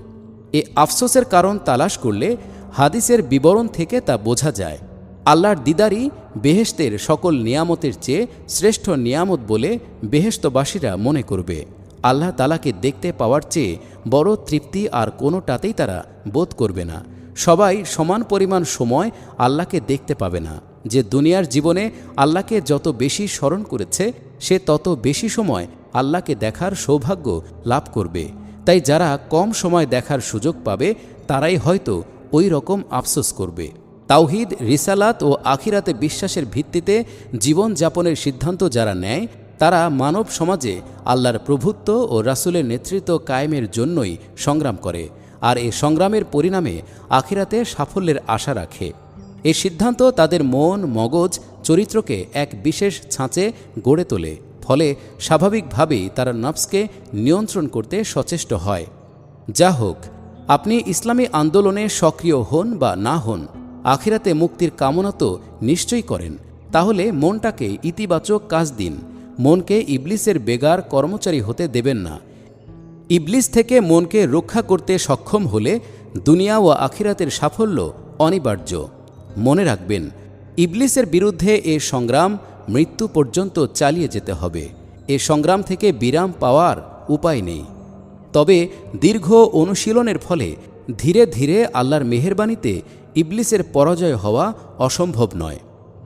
এ আফসোসের কারণ তালাশ করলে হাদিসের বিবরণ থেকে তা বোঝা যায়। আল্লাহর দিদারই বেহেশতের সকল নিয়ামতের চেয়ে শ্রেষ্ঠ নিয়ামত বলে বেহেশতবাসীরা মনে করবে। আল্লাহ তাআলাকে দেখতে পাওয়ার চেয়ে বড় তৃপ্তি আর কোনোটাতেই তারা বোধ করবে না। সবাই সমান পরিমাণ সময় আল্লাহকে দেখতে পাবে না। যে দুনিয়ার জীবনে আল্লাহকে যত বেশি স্মরণ করেছে, সে তত বেশি সময় আল্লাহকে দেখার সৌভাগ্য লাভ করবে। তাই যারা কম সময় দেখার সুযোগ পাবে, তারাই হয়তো ওই রকম আফসোস করবে। তাওহীদ, রিসালাত ও আখিরাতে বিশ্বাসের ভিত্তিতে জীবন যাপনের সিদ্ধান্ত যারা নেয়, তারা মানব সমাজে আল্লাহর প্রভুত্ব ও রাসূলের নেতৃত্ব কায়েমের জন্যই সংগ্রাম করে, আর এ সংগ্রামের পরিণামে আখিরাতে সাফল্যের আশা রাখে। এই সিদ্ধান্ত তাদের মন, মগজ, চরিত্রকে এক বিশেষ ছাঁচে গড়ে তোলে। ফলে স্বাভাবিকভাবেই তারা নফসকে নিয়ন্ত্রণ করতে সচেষ্ট হয়। যা হোক, আপনি ইসলামী আন্দোলনে সক্রিয় হন বা না হন, আখিরাতে মুক্তির কামনা তো নিশ্চয়ই করেন। তাহলে মনটাকে ইতিবাচক কাজ দিন। মনকে ইবলিসের বেগার কর্মচারী হতে দেবেন না। ইবলিস থেকে মনকে রক্ষা করতে সক্ষম হলে দুনিয়া ও আখিরাতের সাফল্য অনিবার্য। মনে রাখবেন, ইবলিসের বিরুদ্ধে এ সংগ্রাম মৃত্যু পর্যন্ত চালিয়ে যেতে হবে। এ সংগ্রাম থেকে বিরাম পাওয়ার উপায় নেই। তবে দীর্ঘ অনুশীলনের ফলে ধীরে ধীরে আল্লাহর মেহেরবানিতে ইবলিসের পরাজয় হওয়া অসম্ভব নয়।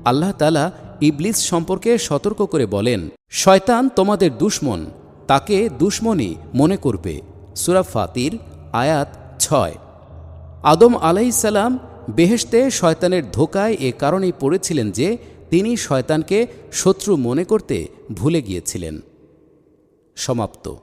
আল্লাহ তাআলা ইবলিস সম্পর্কে সতর্ক করে বলেন, শয়তান তোমাদের দুশমন, তাকে দুশমনই মনে করবে। সূরা ফাতির আয়াত ৬। আদম আলাইহিসসালাম বেহেশতে শয়তানের ধোকায় এ কারণেই পড়েছিলেন যে তিনি শয়তানকে শত্রু মনে করতে ভুলে গিয়েছিলেন। সমাপ্ত।